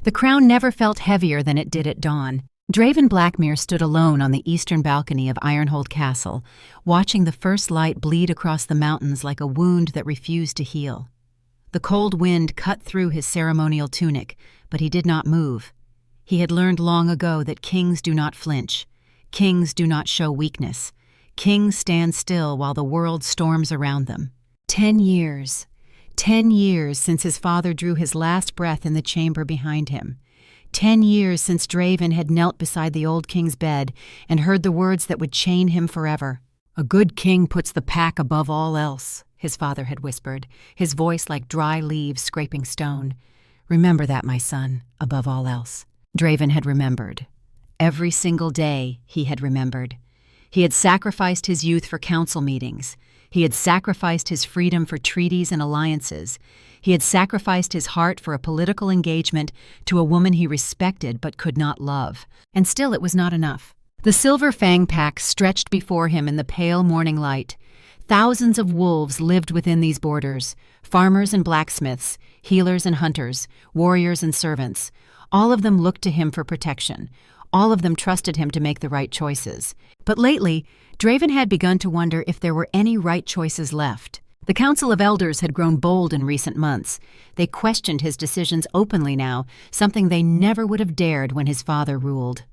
The crown never felt heavier than it did at dawn. Draven Blackmere stood alone on the eastern balcony of Ironhold Castle, watching the first light bleed across the mountains like a wound that refused to heal. The cold wind cut through his ceremonial tunic, but he did not move. He had learned long ago that kings do not flinch. Kings do not show weakness. Kings stand still while the world storms around them. 10 years. 10 years since his father drew his last breath in the chamber behind him. 10 years since Draven had knelt beside the old king's bed and heard the words that would chain him forever. "A good king puts the pack above all else," his father had whispered, his voice like dry leaves scraping stone. "Remember that, my son, above all else." Draven had remembered. Every single day he had remembered. He had sacrificed his youth for council meetings. He had sacrificed his freedom for treaties and alliances. He had sacrificed his heart for a political engagement to a woman he respected but could not love. And still it was not enough. The Silver Fang Pack stretched before him in the pale morning light. Thousands of wolves lived within these borders, farmers and blacksmiths, healers and hunters, warriors and servants. All of them looked to him for protection. All of them trusted him to make the right choices. But lately, Draven had begun to wonder if there were any right choices left. The Council of Elders had grown bold in recent months. They questioned his decisions openly now, something they never would have dared when his father ruled.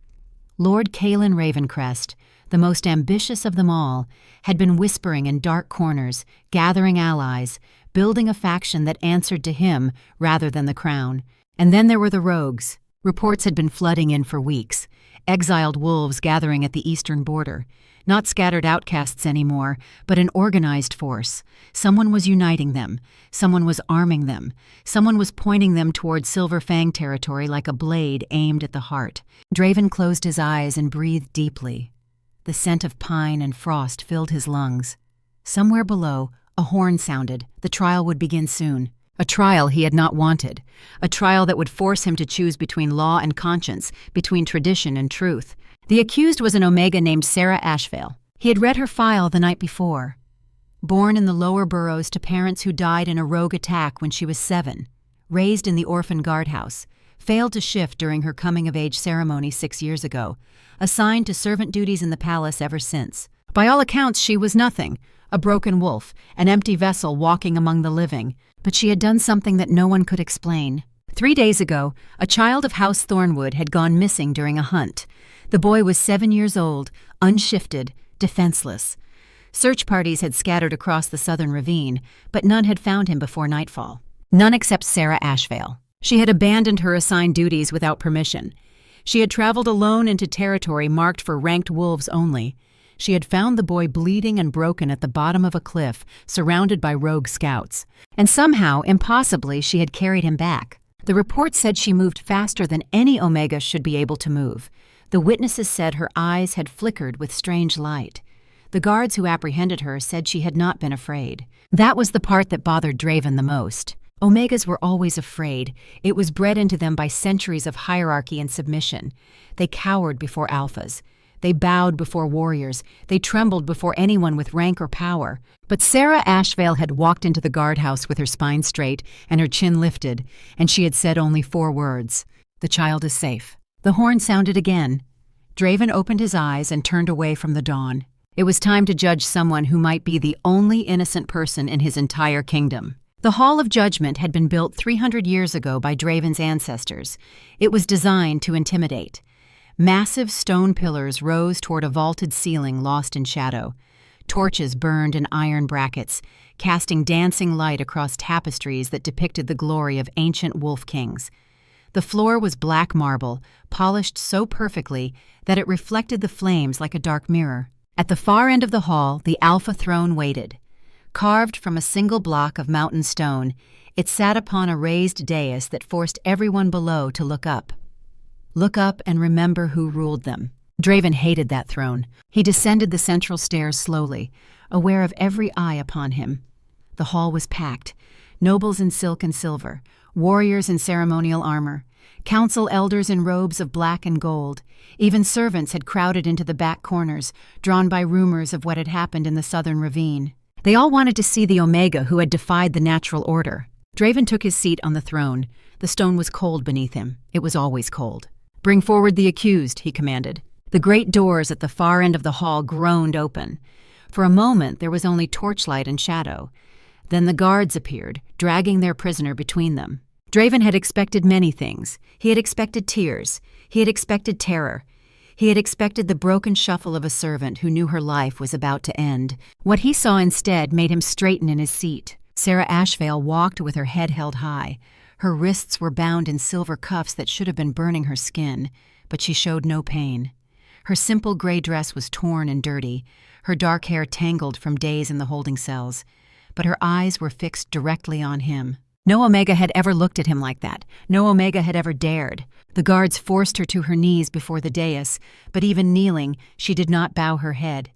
Lord Kaelin Ravencrest, the most ambitious of them all, had been whispering in dark corners, gathering allies, building a faction that answered to him rather than the crown. And then there were the rogues. Reports had been flooding in for weeks. Exiled wolves gathering at the eastern border. Not scattered outcasts anymore, but an organized force. Someone was uniting them. Someone was arming them. Someone was pointing them toward Silver Fang territory like a blade aimed at the heart. Draven closed his eyes and breathed deeply. The scent of pine and frost filled his lungs. Somewhere below, a horn sounded. The trial would begin soon. A trial he had not wanted. A trial that would force him to choose between law and conscience, between tradition and truth. The accused was an Omega named Sera Ashvale. He had read her file the night before. Born in the lower boroughs to parents who died in a rogue attack when she was 7. Raised in the orphan guardhouse. Failed to shift during her coming-of-age ceremony 6 years ago. Assigned to servant duties in the palace ever since. By all accounts, she was nothing. A broken wolf, an empty vessel walking among the living. But she had done something that no one could explain. 3 days ago, a child of House Thornwood had gone missing during a hunt. The boy was 7 years old, unshifted, defenseless. Search parties had scattered across the southern ravine, but none had found him before nightfall. None except Sera Ashvale. She had abandoned her assigned duties without permission. She had traveled alone into territory marked for ranked wolves only. She had found the boy bleeding and broken at the bottom of a cliff, surrounded by rogue scouts. And somehow, impossibly, she had carried him back. The report said she moved faster than any Omega should be able to move. The witnesses said her eyes had flickered with strange light. The guards who apprehended her said she had not been afraid. That was the part that bothered Draven the most. Omegas were always afraid. It was bred into them by centuries of hierarchy and submission. They cowered before alphas. They bowed before warriors. They trembled before anyone with rank or power. But Sera Ashvale had walked into the guardhouse with her spine straight and her chin lifted, and she had said only 4 words. "The child is safe." The horn sounded again. Draven opened his eyes and turned away from the dawn. It was time to judge someone who might be the only innocent person in his entire kingdom. The Hall of Judgment had been built 300 years ago by Draven's ancestors. It was designed to intimidate. Massive stone pillars rose toward a vaulted ceiling lost in shadow. Torches burned in iron brackets, casting dancing light across tapestries that depicted the glory of ancient wolf kings. The floor was black marble, polished so perfectly that it reflected the flames like a dark mirror. At the far end of the hall, the Alpha throne waited. Carved from a single block of mountain stone, it sat upon a raised dais that forced everyone below to look up. Look up and remember who ruled them. Draven hated that throne. He descended the central stairs slowly, aware of every eye upon him. The hall was packed. Nobles in silk and silver, warriors in ceremonial armor, council elders in robes of black and gold. Even servants had crowded into the back corners, drawn by rumors of what had happened in the southern ravine. They all wanted to see the Omega who had defied the natural order. Draven took his seat on the throne. The stone was cold beneath him. It was always cold. "Bring forward the accused," he commanded. The great doors at the far end of the hall groaned open. For a moment there was only torchlight and shadow. Then the guards appeared, dragging their prisoner between them. Draven had expected many things. He had expected tears. He had expected terror. He had expected the broken shuffle of a servant who knew her life was about to end. What he saw instead made him straighten in his seat. Sera Ashvale walked with her head held high. Her wrists were bound in silver cuffs that should have been burning her skin, but she showed no pain. Her simple gray dress was torn and dirty, her dark hair tangled from days in the holding cells, but her eyes were fixed directly on him. No Omega had ever looked at him like that. No Omega had ever dared. The guards forced her to her knees before the dais, but even kneeling, she did not bow her head.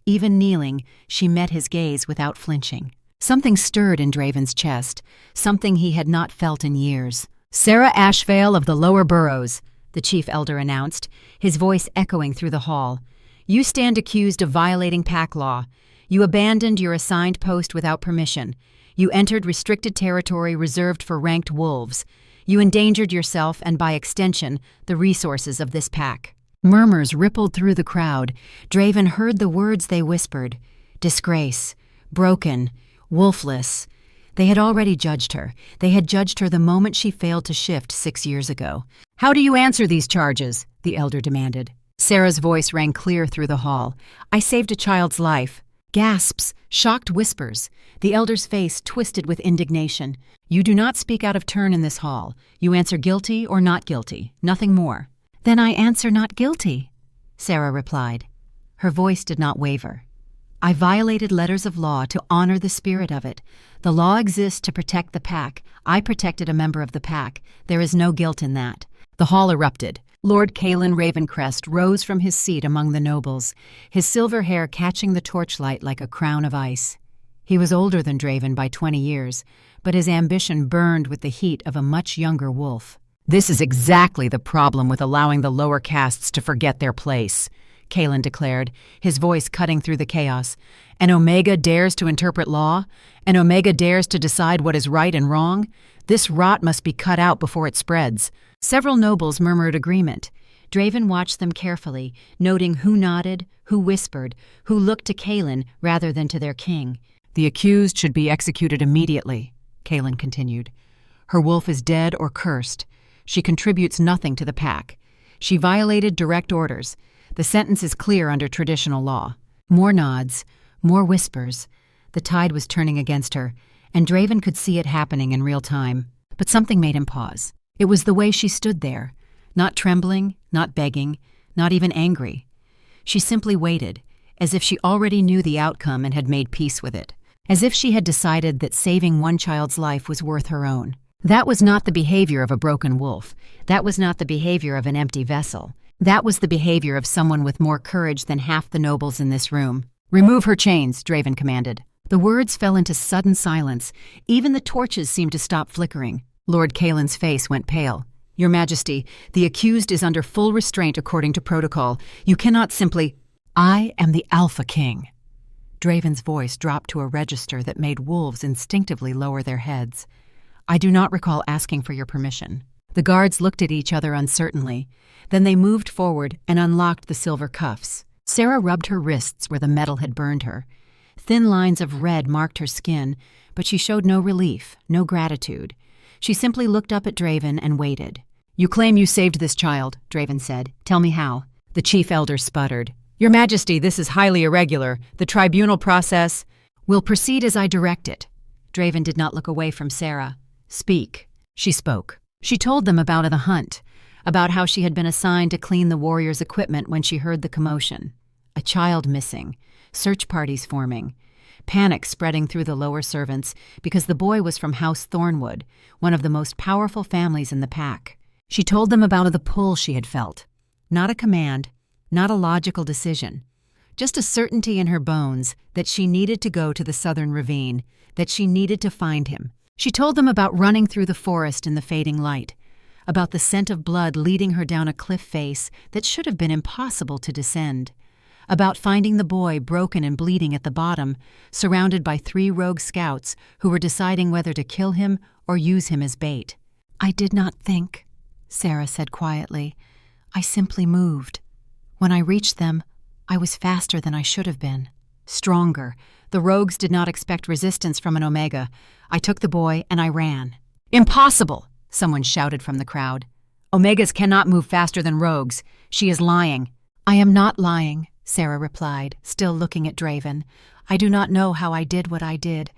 Even kneeling, she met his gaze without flinching. Something stirred in Draven's chest, something he had not felt in years. "Sera Ashvale of the Lower Burrows," the chief elder announced, his voice echoing through the hall. "You stand accused of violating pack law. You abandoned your assigned post without permission. You entered restricted territory reserved for ranked wolves. You endangered yourself and, by extension, the resources of this pack." Murmurs rippled through the crowd. Draven heard the words they whispered. Disgrace. Broken. Wolfless. They had already judged her. They had judged her the moment she failed to shift 6 years ago. "How do you answer these charges?" the elder demanded. Sera's voice rang clear through the hall. "I saved a child's life." Gasps, shocked whispers. The elder's face twisted with indignation. "You do not speak out of turn in this hall. You answer guilty or not guilty, nothing more." "Then I answer not guilty," Sera replied. Her voice did not waver. "I violated letters of law to honor the spirit of it. The law exists to protect the pack. I protected a member of the pack. There is no guilt in that." The hall erupted. Lord Kalen Ravencrest rose from his seat among the nobles, his silver hair catching the torchlight like a crown of ice. He was older than Draven by 20 years, but his ambition burned with the heat of a much younger wolf. "This is exactly the problem with allowing the lower castes to forget their place," Kalen declared, his voice cutting through the chaos. "An Omega dares to interpret law? An Omega dares to decide what is right and wrong? This rot must be cut out before it spreads." Several nobles murmured agreement. Draven watched them carefully, noting who nodded, who whispered, who looked to Kalen rather than to their king. "The accused should be executed immediately," Kalen continued. "Her wolf is dead or cursed. She contributes nothing to the pack. She violated direct orders. The sentence is clear under traditional law." More nods, more whispers. The tide was turning against her, and Draven could see it happening in real time. But something made him pause. It was the way she stood there, not trembling, not begging, not even angry. She simply waited, as if she already knew the outcome and had made peace with it, as if she had decided that saving one child's life was worth her own. That was not the behavior of a broken wolf. That was not the behavior of an empty vessel. That was the behavior of someone with more courage than half the nobles in this room. "Remove her chains," Draven commanded. The words fell into sudden silence. Even the torches seemed to stop flickering. Lord Kalen's face went pale. "Your Majesty, the accused is under full restraint according to protocol. You cannot simply—" "I am the Alpha King." Draven's voice dropped to a register that made wolves instinctively lower their heads. "I do not recall asking for your permission." The guards looked at each other uncertainly. Then they moved forward and unlocked the silver cuffs. Sera rubbed her wrists where the metal had burned her. Thin lines of red marked her skin, but she showed no relief, no gratitude. She simply looked up at Draven and waited. "You claim you saved this child," Draven said. "Tell me how." The chief elder sputtered. "Your Majesty, this is highly irregular. The tribunal process—" "Will proceed as I direct it." Draven did not look away from Sera. "Speak." She spoke. She told them about the hunt, about how she had been assigned to clean the warriors' equipment when she heard the commotion. A child missing, search parties forming, panic spreading through the lower servants because the boy was from House Thornwood, one of the most powerful families in the pack. She told them about the pull she had felt. Not a command, not a logical decision. Just a certainty in her bones that she needed to go to the southern ravine, that she needed to find him. She told them about running through the forest in the fading light, about the scent of blood leading her down a cliff face that should have been impossible to descend, about finding the boy broken and bleeding at the bottom, surrounded by 3 rogue scouts who were deciding whether to kill him or use him as bait. "I did not think," Sera said quietly. "I simply moved. When I reached them, I was faster than I should have been. Stronger. The rogues did not expect resistance from an Omega. I took the boy and I ran." "Impossible!" someone shouted from the crowd. "Omegas cannot move faster than rogues. She is lying." "I am not lying," Sera replied, still looking at Draven. "I do not know how I did what I did.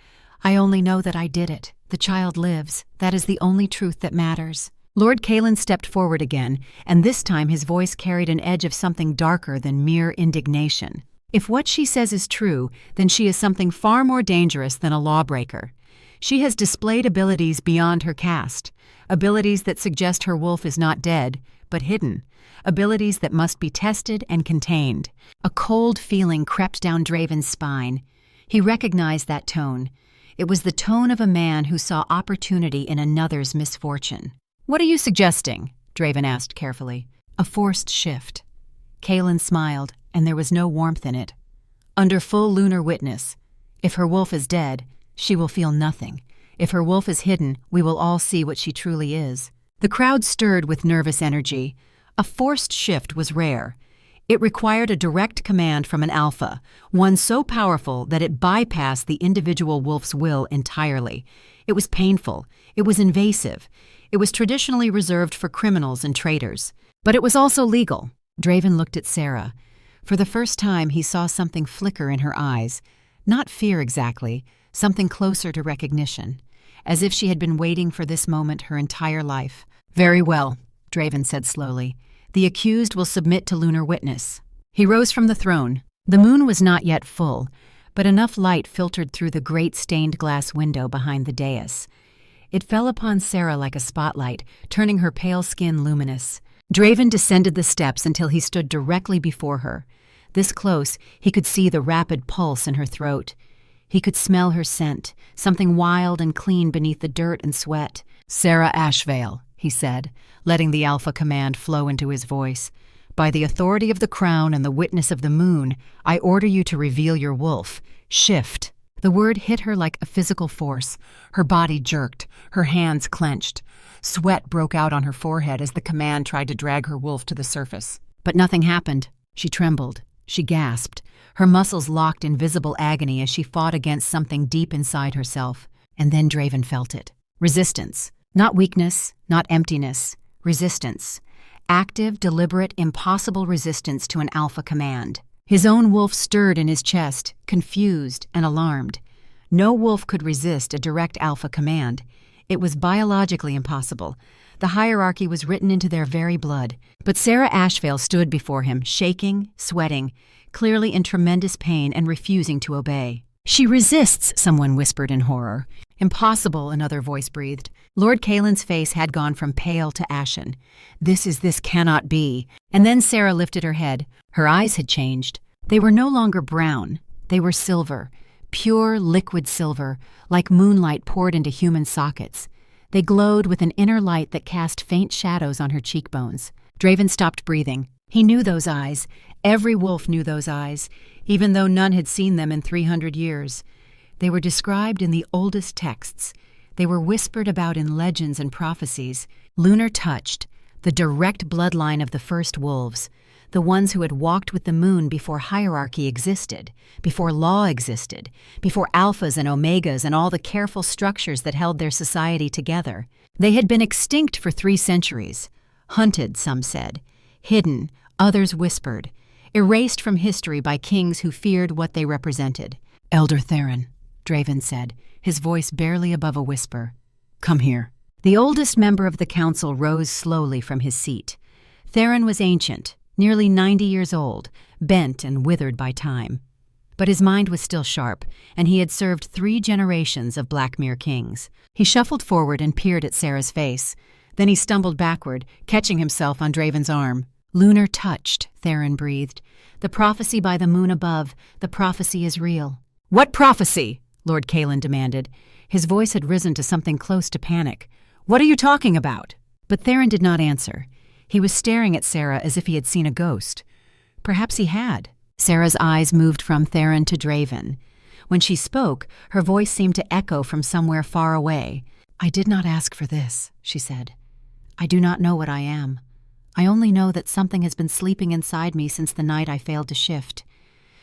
I only know that I did it. The child lives. That is the only truth that matters." Lord Kalen stepped forward again, and this time his voice carried an edge of something darker than mere indignation. "If what she says is true, then she is something far more dangerous than a lawbreaker. She has displayed abilities beyond her caste, abilities that suggest her wolf is not dead, but hidden, abilities that must be tested and contained." A cold feeling crept down Draven's spine. He recognized that tone. It was the tone of a man who saw opportunity in another's misfortune. "What are you suggesting?" Draven asked carefully. "A forced shift." Kalen smiled, and there was no warmth in it. "Under full lunar witness. If her wolf is dead, she will feel nothing. If her wolf is hidden, we will all see what she truly is." The crowd stirred with nervous energy. A forced shift was rare. It required a direct command from an alpha, one so powerful that it bypassed the individual wolf's will entirely. It was painful. It was invasive. It was traditionally reserved for criminals and traitors. But it was also legal. Draven looked at Sera. For the first time, he saw something flicker in her eyes. Not fear exactly, something closer to recognition, as if she had been waiting for this moment her entire life. "Very well," Draven said slowly. "The accused will submit to lunar witness." He rose from the throne. The moon was not yet full, but enough light filtered through the great stained glass window behind the dais. It fell upon Sera like a spotlight, turning her pale skin luminous. Draven descended the steps until he stood directly before her. This close, he could see the rapid pulse in her throat. He could smell her scent, something wild and clean beneath the dirt and sweat. "Sera Ashvale," he said, letting the alpha command flow into his voice. "By the authority of the crown and the witness of the moon, I order you to reveal your wolf. Shift." The word hit her like a physical force. Her body jerked, her hands clenched. Sweat broke out on her forehead as the command tried to drag her wolf to the surface. But nothing happened. She trembled. She gasped. Her muscles locked in visible agony as she fought against something deep inside herself. And then Draven felt it. Resistance. Not weakness, not emptiness. Resistance. Active, deliberate, impossible resistance to an alpha command. His own wolf stirred in his chest, confused and alarmed. No wolf could resist a direct alpha command. It was biologically impossible. The hierarchy was written into their very blood. But Sera Ashvale stood before him, shaking, sweating, clearly in tremendous pain and refusing to obey. "She resists," someone whispered in horror. "Impossible," another voice breathed. Lord Kalen's face had gone from pale to ashen. This cannot be." And then Sera lifted her head. Her eyes had changed. They were no longer brown. They were silver, pure liquid silver, like moonlight poured into human sockets. They glowed with an inner light that cast faint shadows on her cheekbones. Draven stopped breathing. He knew those eyes. Every wolf knew those eyes, even though none had seen them in 300 years. They were described in the oldest texts. They were whispered about in legends and prophecies. Lunar touched, the direct bloodline of the first wolves, the ones who had walked with the moon before hierarchy existed, before law existed, before alphas and omegas and all the careful structures that held their society together. They had been extinct for 3 centuries. Hunted, some said. Hidden, others whispered. Erased from history by kings who feared what they represented. "Elder Theron," Draven said, his voice barely above a whisper. "Come here." The oldest member of the council rose slowly from his seat. Theron was ancient, nearly 90 years old, bent and withered by time. But his mind was still sharp, and he had served 3 generations of Blackmere kings. He shuffled forward and peered at Sera's face. Then he stumbled backward, catching himself on Draven's arm. "Lunar touched," Theron breathed. "The prophecy by the moon above, the prophecy is real." "What prophecy?" Lord Kalen demanded. His voice had risen to something close to panic. "What are you talking about?" But Theron did not answer. He was staring at Sera as if he had seen a ghost. Perhaps he had. Sera's eyes moved from Theron to Draven. When she spoke, her voice seemed to echo from somewhere far away. "I did not ask for this," she said. "I do not know what I am. I only know that something has been sleeping inside me since the night I failed to shift.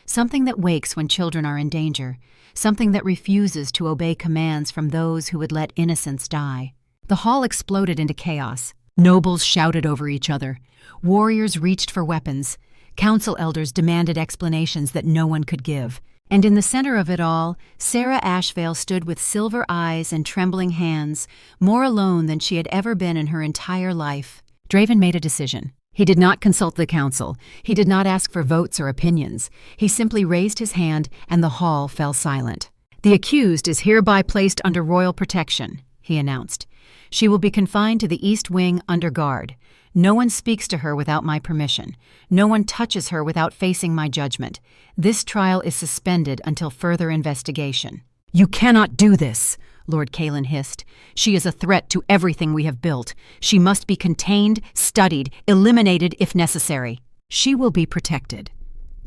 Something that wakes when children are in danger. Something that refuses to obey commands from those who would let innocents die." The hall exploded into chaos. Nobles shouted over each other. Warriors reached for weapons. Council elders demanded explanations that no one could give. And in the center of it all, Sera Ashvale stood with silver eyes and trembling hands, more alone than she had ever been in her entire life. Draven made a decision. He did not consult the council. He did not ask for votes or opinions. He simply raised his hand, and the hall fell silent. "The accused is hereby placed under royal protection," he announced. "She will be confined to the East Wing under guard. No one speaks to her without my permission. No one touches her without facing my judgment. This trial is suspended until further investigation." "You cannot do this," Lord Kalen hissed. "She is a threat to everything we have built. She must be contained, studied, eliminated if necessary." "She will be protected."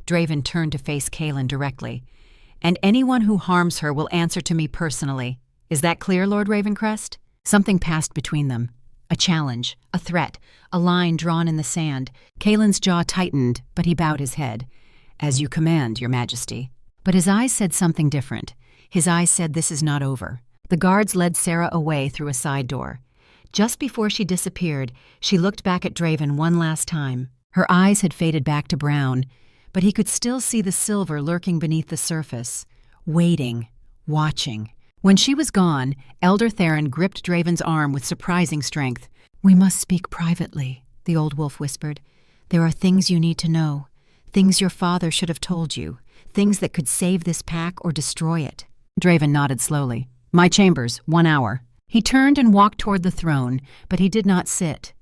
Draven turned to face Kalen directly. "And anyone who harms her will answer to me personally. Is that clear, Lord Ravencrest?" Something passed between them. A challenge, a threat, a line drawn in the sand. Kalen's jaw tightened, but he bowed his head. "As you command, Your Majesty." But his eyes said something different. His eyes said this is not over. The guards led Sera away through a side door. Just before she disappeared, she looked back at Draven one last time. Her eyes had faded back to brown, but he could still see the silver lurking beneath the surface, waiting, watching. When she was gone, Elder Theron gripped Draven's arm with surprising strength. "We must speak privately," the old wolf whispered. "There are things you need to know, things your father should have told you, things that could save this pack or destroy it." Draven nodded slowly. "My chambers, 1 hour." He turned and walked toward the throne, but he did not sit.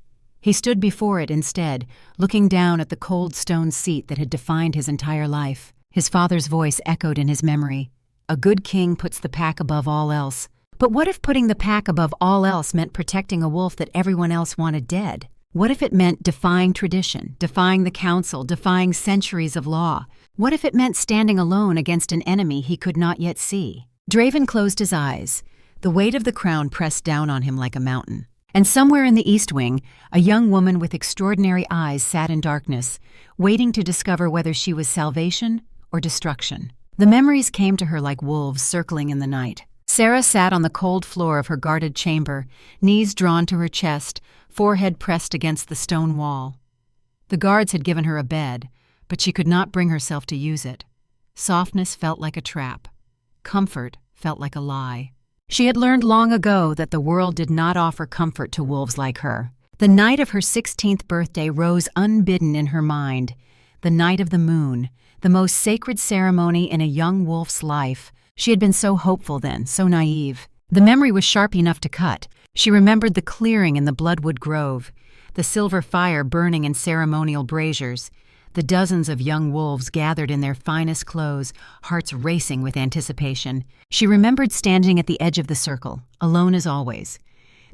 He stood before it instead, looking down at the cold stone seat that had defined his entire life. His father's voice echoed in his memory. "A good king puts the pack above all else." But what if putting the pack above all else meant protecting a wolf that everyone else wanted dead? What if it meant defying tradition, defying the council, defying centuries of law? What if it meant standing alone against an enemy he could not yet see? Draven closed his eyes. The weight of the crown pressed down on him like a mountain. And somewhere in the East Wing, a young woman with extraordinary eyes sat in darkness, waiting to discover whether she was salvation or destruction. The memories came to her like wolves circling in the night. Sera sat on the cold floor of her guarded chamber, knees drawn to her chest, forehead pressed against the stone wall. The guards had given her a bed, but she could not bring herself to use it. Softness felt like a trap. Comfort felt like a lie. She had learned long ago that the world did not offer comfort to wolves like her. The night of her 16th birthday rose unbidden in her mind. The night of the moon, the most sacred ceremony in a young wolf's life. She had been so hopeful then, so naive. The memory was sharp enough to cut. She remembered the clearing in the Bloodwood Grove, the silver fire burning in ceremonial braziers, the dozens of young wolves gathered in their finest clothes, hearts racing with anticipation. She remembered standing at the edge of the circle, alone as always.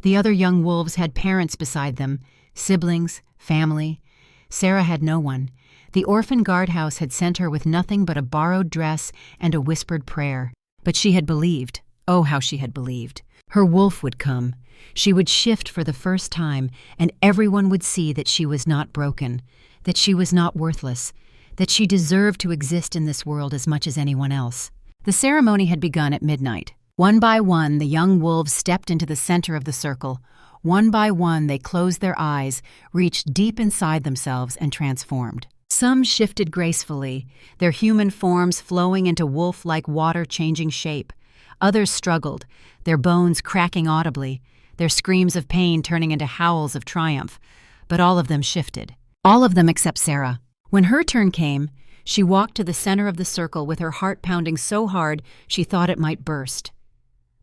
The other young wolves had parents beside them, siblings, family. Sera had no one. The orphan guardhouse had sent her with nothing but a borrowed dress and a whispered prayer. But she had believed. Oh, how she had believed. Her wolf would come. She would shift for the first time, and everyone would see that she was not broken, that she was not worthless, that she deserved to exist in this world as much as anyone else. The ceremony had begun at midnight. One by one, the young wolves stepped into the center of the circle. One by one, they closed their eyes, reached deep inside themselves, and transformed. Some shifted gracefully, their human forms flowing into wolf-like water changing shape. Others struggled, their bones cracking audibly, their screams of pain turning into howls of triumph. But all of them shifted. All of them except Sera. When her turn came, she walked to the center of the circle with her heart pounding so hard she thought it might burst.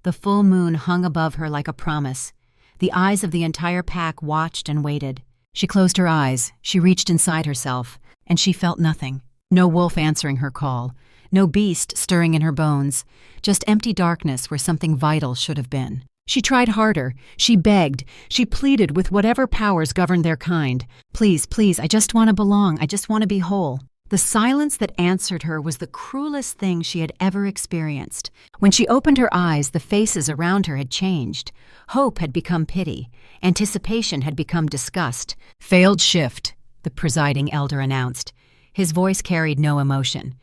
The full moon hung above her like a promise. The eyes of the entire pack watched and waited. She closed her eyes, she reached inside herself, and she felt nothing. No wolf answering her call, no beast stirring in her bones, just empty darkness where something vital should have been. She tried harder, she begged, she pleaded with whatever powers governed their kind. Please, please, I just want to belong, I just want to be whole. The silence that answered her was the cruelest thing she had ever experienced. When she opened her eyes, the faces around her had changed. Hope had become pity. Anticipation had become disgust. "Failed shift," the presiding elder announced. His voice carried no emotion.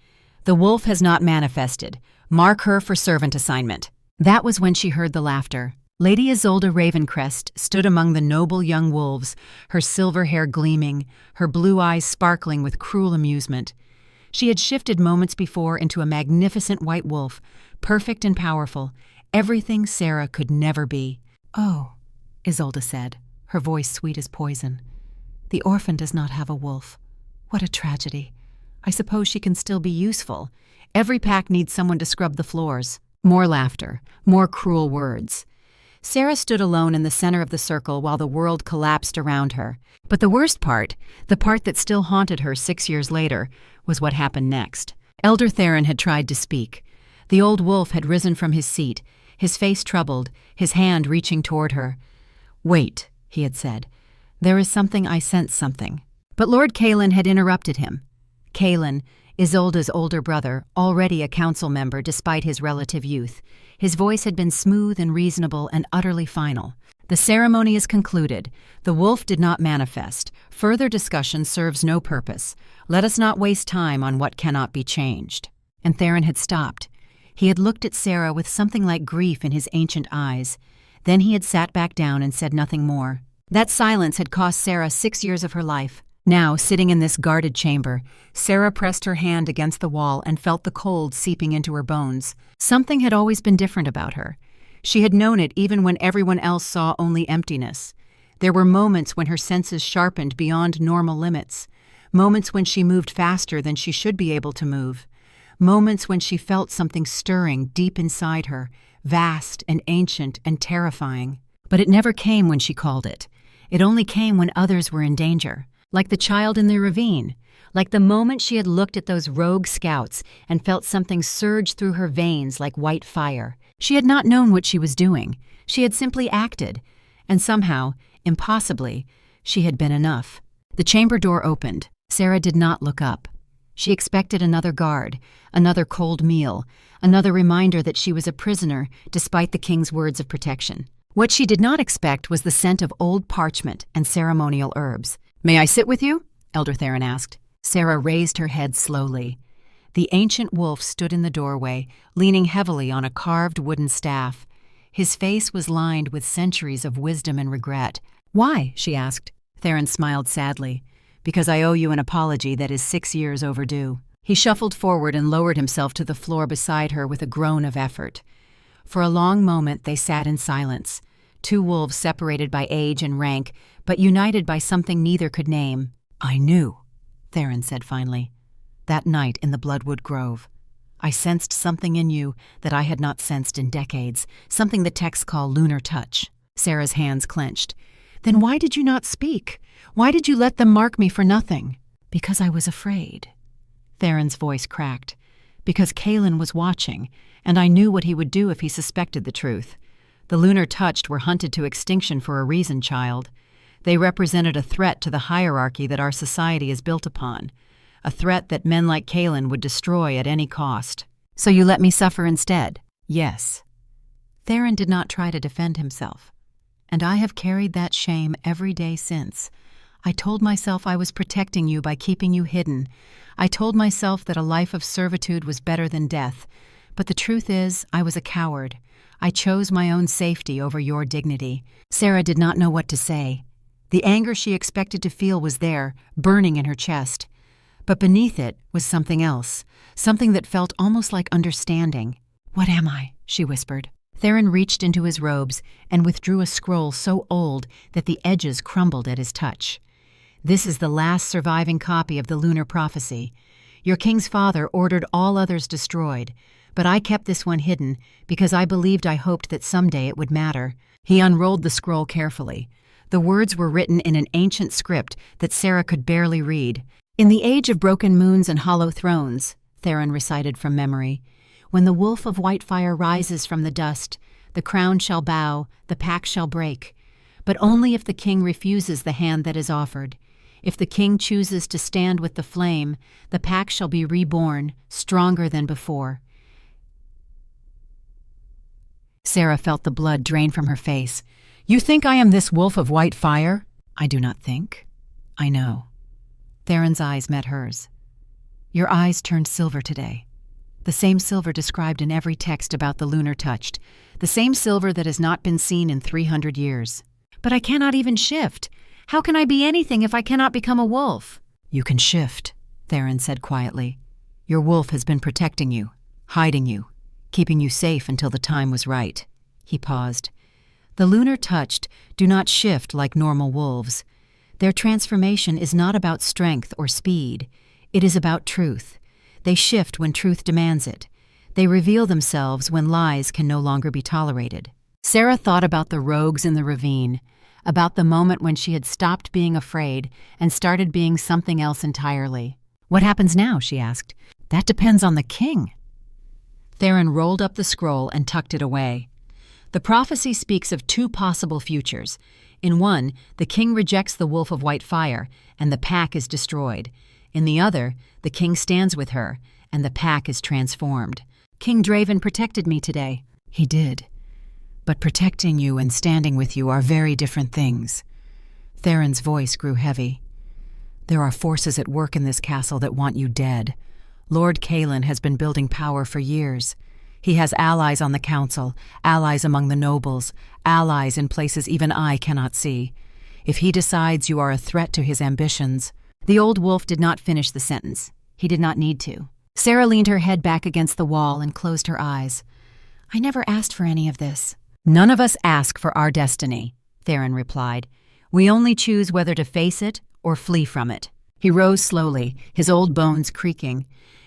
"The wolf has not manifested. Mark her for servant assignment." That was when she heard the laughter. Lady Isolde Ravencrest stood among the noble young wolves, her silver hair gleaming, her blue eyes sparkling with cruel amusement. She had shifted moments before into a magnificent white wolf, perfect and powerful, everything Sera could never be. "Oh," Isolde said, her voice sweet as poison. "The orphan does not have a wolf. What a tragedy. I suppose she can still be useful. Every pack needs someone to scrub the floors." More laughter, more cruel words. Sera stood alone in the center of the circle while the world collapsed around her. But the worst part, the part that still haunted her 6 years later, was what happened next. Elder Theron had tried to speak. The old wolf had risen from his seat, his face troubled, his hand reaching toward her. "Wait," he had said. "There is something, I sense something." But Lord Callan had interrupted him. Callan, Isolde's older brother, already a council member despite his relative youth. His voice had been smooth and reasonable and utterly final. "The ceremony is concluded. The wolf did not manifest. Further discussion serves no purpose. Let us not waste time on what cannot be changed." And Theron had stopped. He had looked at Sera with something like grief in his ancient eyes. Then he had sat back down and said nothing more. That silence had cost Sera 6 years of her life. Now, sitting in this guarded chamber, Sera pressed her hand against the wall and felt the cold seeping into her bones. Something had always been different about her. She had known it even when everyone else saw only emptiness. There were moments when her senses sharpened beyond normal limits, moments when she moved faster than she should be able to move, moments when she felt something stirring deep inside her, vast and ancient and terrifying. But it never came when she called it. It only came when others were in danger. Like the child in the ravine, like the moment she had looked at those rogue scouts and felt something surge through her veins like white fire. She had not known what she was doing. She had simply acted. And somehow, impossibly, she had been enough. The chamber door opened. Sera did not look up. She expected another guard, another cold meal, another reminder that she was a prisoner despite the king's words of protection. What she did not expect was the scent of old parchment and ceremonial herbs. "May I sit with you?" Elder Theron asked. Sera raised her head slowly. The ancient wolf stood in the doorway, leaning heavily on a carved wooden staff. His face was lined with centuries of wisdom and regret. "Why?" she asked. Theron smiled sadly. "Because I owe you an apology that is 6 years overdue." He shuffled forward and lowered himself to the floor beside her with a groan of effort. For a long moment they sat in silence, two wolves separated by age and rank, but united by something neither could name. "I knew," Theron said finally, "that night in the Bloodwood Grove. I sensed something in you that I had not sensed in decades, something the texts call lunar touch." Sera's hands clenched. "Then why did you not speak? Why did you let them mark me for nothing?" "Because I was afraid." Theron's voice cracked. "Because Callan was watching, and I knew what he would do if he suspected the truth. The lunar touched were hunted to extinction for a reason, child. They represented a threat to the hierarchy that our society is built upon, a threat that men like Callan would destroy at any cost. So you let me suffer instead?" "Yes." Theron did not try to defend himself. "And I have carried that shame every day since. I told myself I was protecting you by keeping you hidden. I told myself that a life of servitude was better than death. But the truth is, I was a coward. I chose my own safety over your dignity." Sera did not know what to say. The anger she expected to feel was there, burning in her chest. But beneath it was something else, something that felt almost like understanding. "What am I?" she whispered. Theron reached into his robes and withdrew a scroll so old that the edges crumbled at his touch. "This is the last surviving copy of the lunar prophecy. Your king's father ordered all others destroyed, but I kept this one hidden because I believed I hoped that someday it would matter." He unrolled the scroll carefully. The words were written in an ancient script that Sera could barely read. "In the age of broken moons and hollow thrones," Theron recited from memory, "when the wolf of Whitefire rises from the dust, the crown shall bow, the pact shall break. But only if the king refuses the hand that is offered. If the king chooses to stand with the flame, the pack shall be reborn, stronger than before. Sera felt the blood drain from her face. You think I am this wolf of white fire? I do not think. I know. Theron's eyes met hers. Your eyes turned silver today. The same silver described in every text about the lunar touched. The same silver that has not been seen in 300 years. But I cannot even shift. How can I be anything if I cannot become a wolf? You can shift, Theron said quietly. Your wolf has been protecting you, hiding you, keeping you safe until the time was right. He paused. The lunar touched do not shift like normal wolves. Their transformation is not about strength or speed. It is about truth. They shift when truth demands it. They reveal themselves when lies can no longer be tolerated. Sera thought about the rogues in the ravine, about the moment when she had stopped being afraid and started being something else entirely. What happens now? She asked. That depends on the king. Theron rolled up the scroll and tucked it away. The prophecy speaks of two possible futures. In one, the king rejects the wolf of white fire, and the pack is destroyed. In the other, the king stands with her, and the pack is transformed. King Draven protected me today. He did. But protecting you and standing with you are very different things. Theron's voice grew heavy. There are forces at work in this castle that want you dead. Lord Kaelin has been building power for years. He has allies on the council, allies among the nobles, allies in places even I cannot see. If he decides you are a threat to his ambitions— The old wolf did not finish the sentence. He did not need to. Sera leaned her head back against the wall and closed her eyes. I never asked for any of this. None of us ask for our destiny, Theron replied. We only choose whether to face it or flee from it. He rose slowly, his old bones creaking.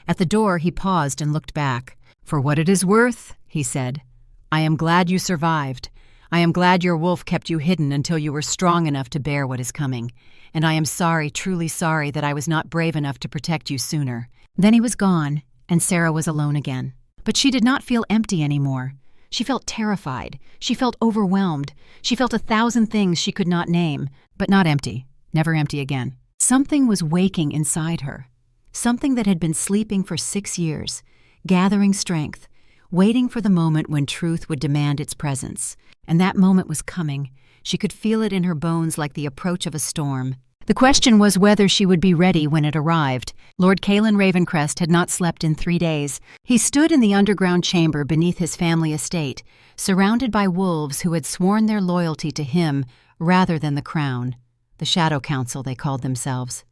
At the door, he paused and looked back. For what it is worth, he said, I am glad you survived. I am glad your wolf kept you hidden until you were strong enough to bear what is coming. And I am sorry, truly sorry, that I was not brave enough to protect you sooner. Then he was gone, and Sera was alone again. But she did not feel empty anymore. She felt terrified. She felt overwhelmed. She felt 1,000 things she could not name, but not empty, never empty again. Something was waking inside her. Something that had been sleeping for 6 years, gathering strength, waiting for the moment when truth would demand its presence. And that moment was coming. She could feel it in her bones like the approach of a storm. The question was whether she would be ready when it arrived. Lord Kaelin Ravencrest had not slept in 3 days. He stood in the underground chamber beneath his family estate, surrounded by wolves who had sworn their loyalty to him rather than the crown. The Shadow Council, they called themselves.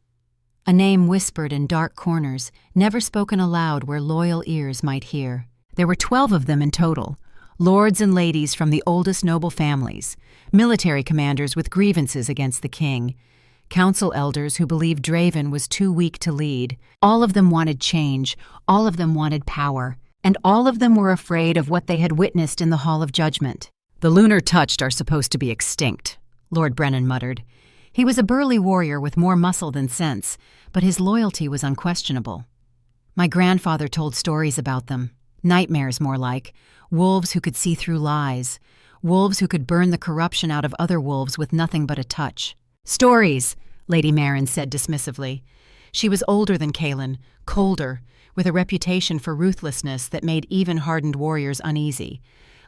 A name whispered in dark corners, never spoken aloud where loyal ears might hear. There were 12 of them in total. Lords and ladies from the oldest noble families, military commanders with grievances against the king, council elders who believed Draven was too weak to lead. All of them wanted change, all of them wanted power, and all of them were afraid of what they had witnessed in the Hall of Judgment. The lunar touched are supposed to be extinct, Lord Brennan muttered. He was a burly warrior with more muscle than sense, but his loyalty was unquestionable. My grandfather told stories about them. Nightmares, more like. Wolves who could see through lies. Wolves who could burn the corruption out of other wolves with nothing but a touch. Stories, Lady Marin said dismissively. She was older than Kaelin, colder, with a reputation for ruthlessness that made even hardened warriors uneasy.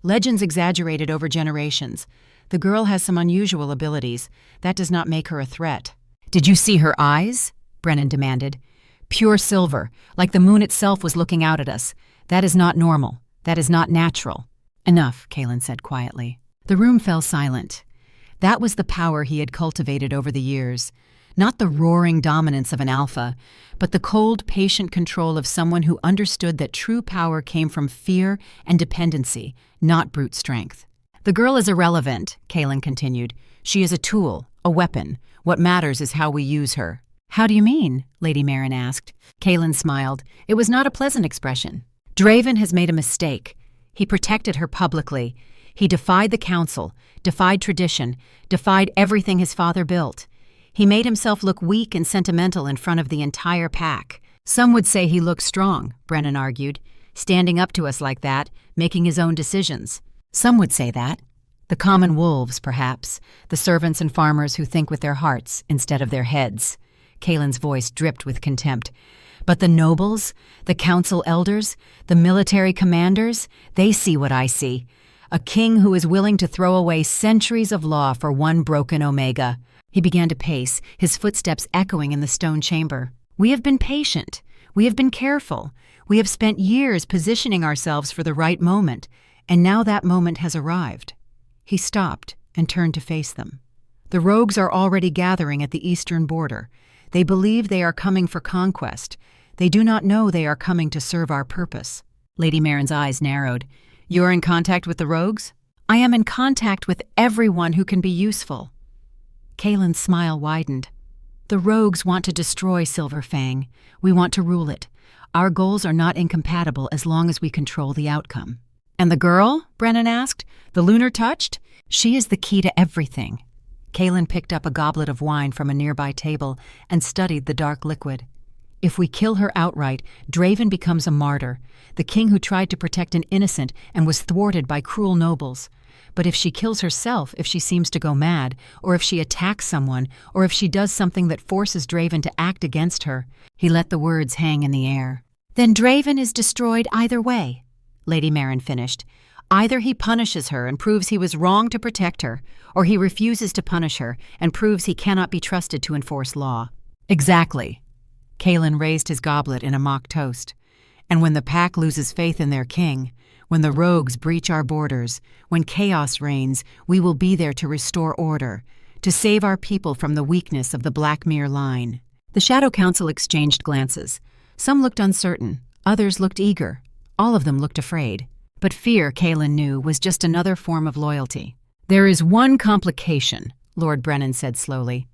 Legends exaggerated over generations. The girl has some unusual abilities. That does not make her a threat. Did you see her eyes? Brennan demanded. Pure silver, like the moon itself was looking out at us. That is not normal. That is not natural. Enough, Kaelin said quietly. The room fell silent. That was the power he had cultivated over the years. Not the roaring dominance of an alpha, but the cold, patient control of someone who understood that true power came from fear and dependency, not brute strength. The girl is irrelevant, Kaelin continued. She is a tool, a weapon. What matters is how we use her. How do you mean? Lady Marin asked. Kaelin smiled. It was not a pleasant expression. Draven has made a mistake. He protected her publicly. He defied the council, defied tradition, defied everything his father built. He made himself look weak and sentimental in front of the entire pack. Some would say he looked strong, Brennan argued, standing up to us like that, making his own decisions. Some would say that. The common wolves, perhaps, the servants and farmers who think with their hearts instead of their heads. Kaelin's voice dripped with contempt. "But the nobles, the council elders, the military commanders, they see what I see. A king who is willing to throw away centuries of law for one broken omega." He began to pace, his footsteps echoing in the stone chamber. "We have been patient. We have been careful. We have spent years positioning ourselves for the right moment, and now that moment has arrived." He stopped and turned to face them. "The rogues are already gathering at the eastern border. They believe they are coming for conquest. They do not know they are coming to serve our purpose." Lady Marin's eyes narrowed. "You're in contact with the rogues?" "I am in contact with everyone who can be useful." Kaelin's smile widened. "The rogues want to destroy Silver Fang. We want to rule it. Our goals are not incompatible as long as we control the outcome." "And the girl?" Brennan asked. "The lunar touched?" "She is the key to everything." Kaelin picked up a goblet of wine from a nearby table and studied the dark liquid. "If we kill her outright, Draven becomes a martyr, the king who tried to protect an innocent and was thwarted by cruel nobles. But if she kills herself, if she seems to go mad, or if she attacks someone, or if she does something that forces Draven to act against her," he let the words hang in the air. "Then Draven is destroyed either way," Lady Marin finished. "Either he punishes her and proves he was wrong to protect her, or he refuses to punish her and proves he cannot be trusted to enforce law." "Exactly." Kaelin raised his goblet in a mock toast. "And when the pack loses faith in their king, when the rogues breach our borders, when chaos reigns, we will be there to restore order, to save our people from the weakness of the Blackmere line." The Shadow Council exchanged glances. Some looked uncertain, others looked eager, all of them looked afraid. But fear, Kaelin knew, was just another form of loyalty. "There is one complication," Lord Brennan said slowly.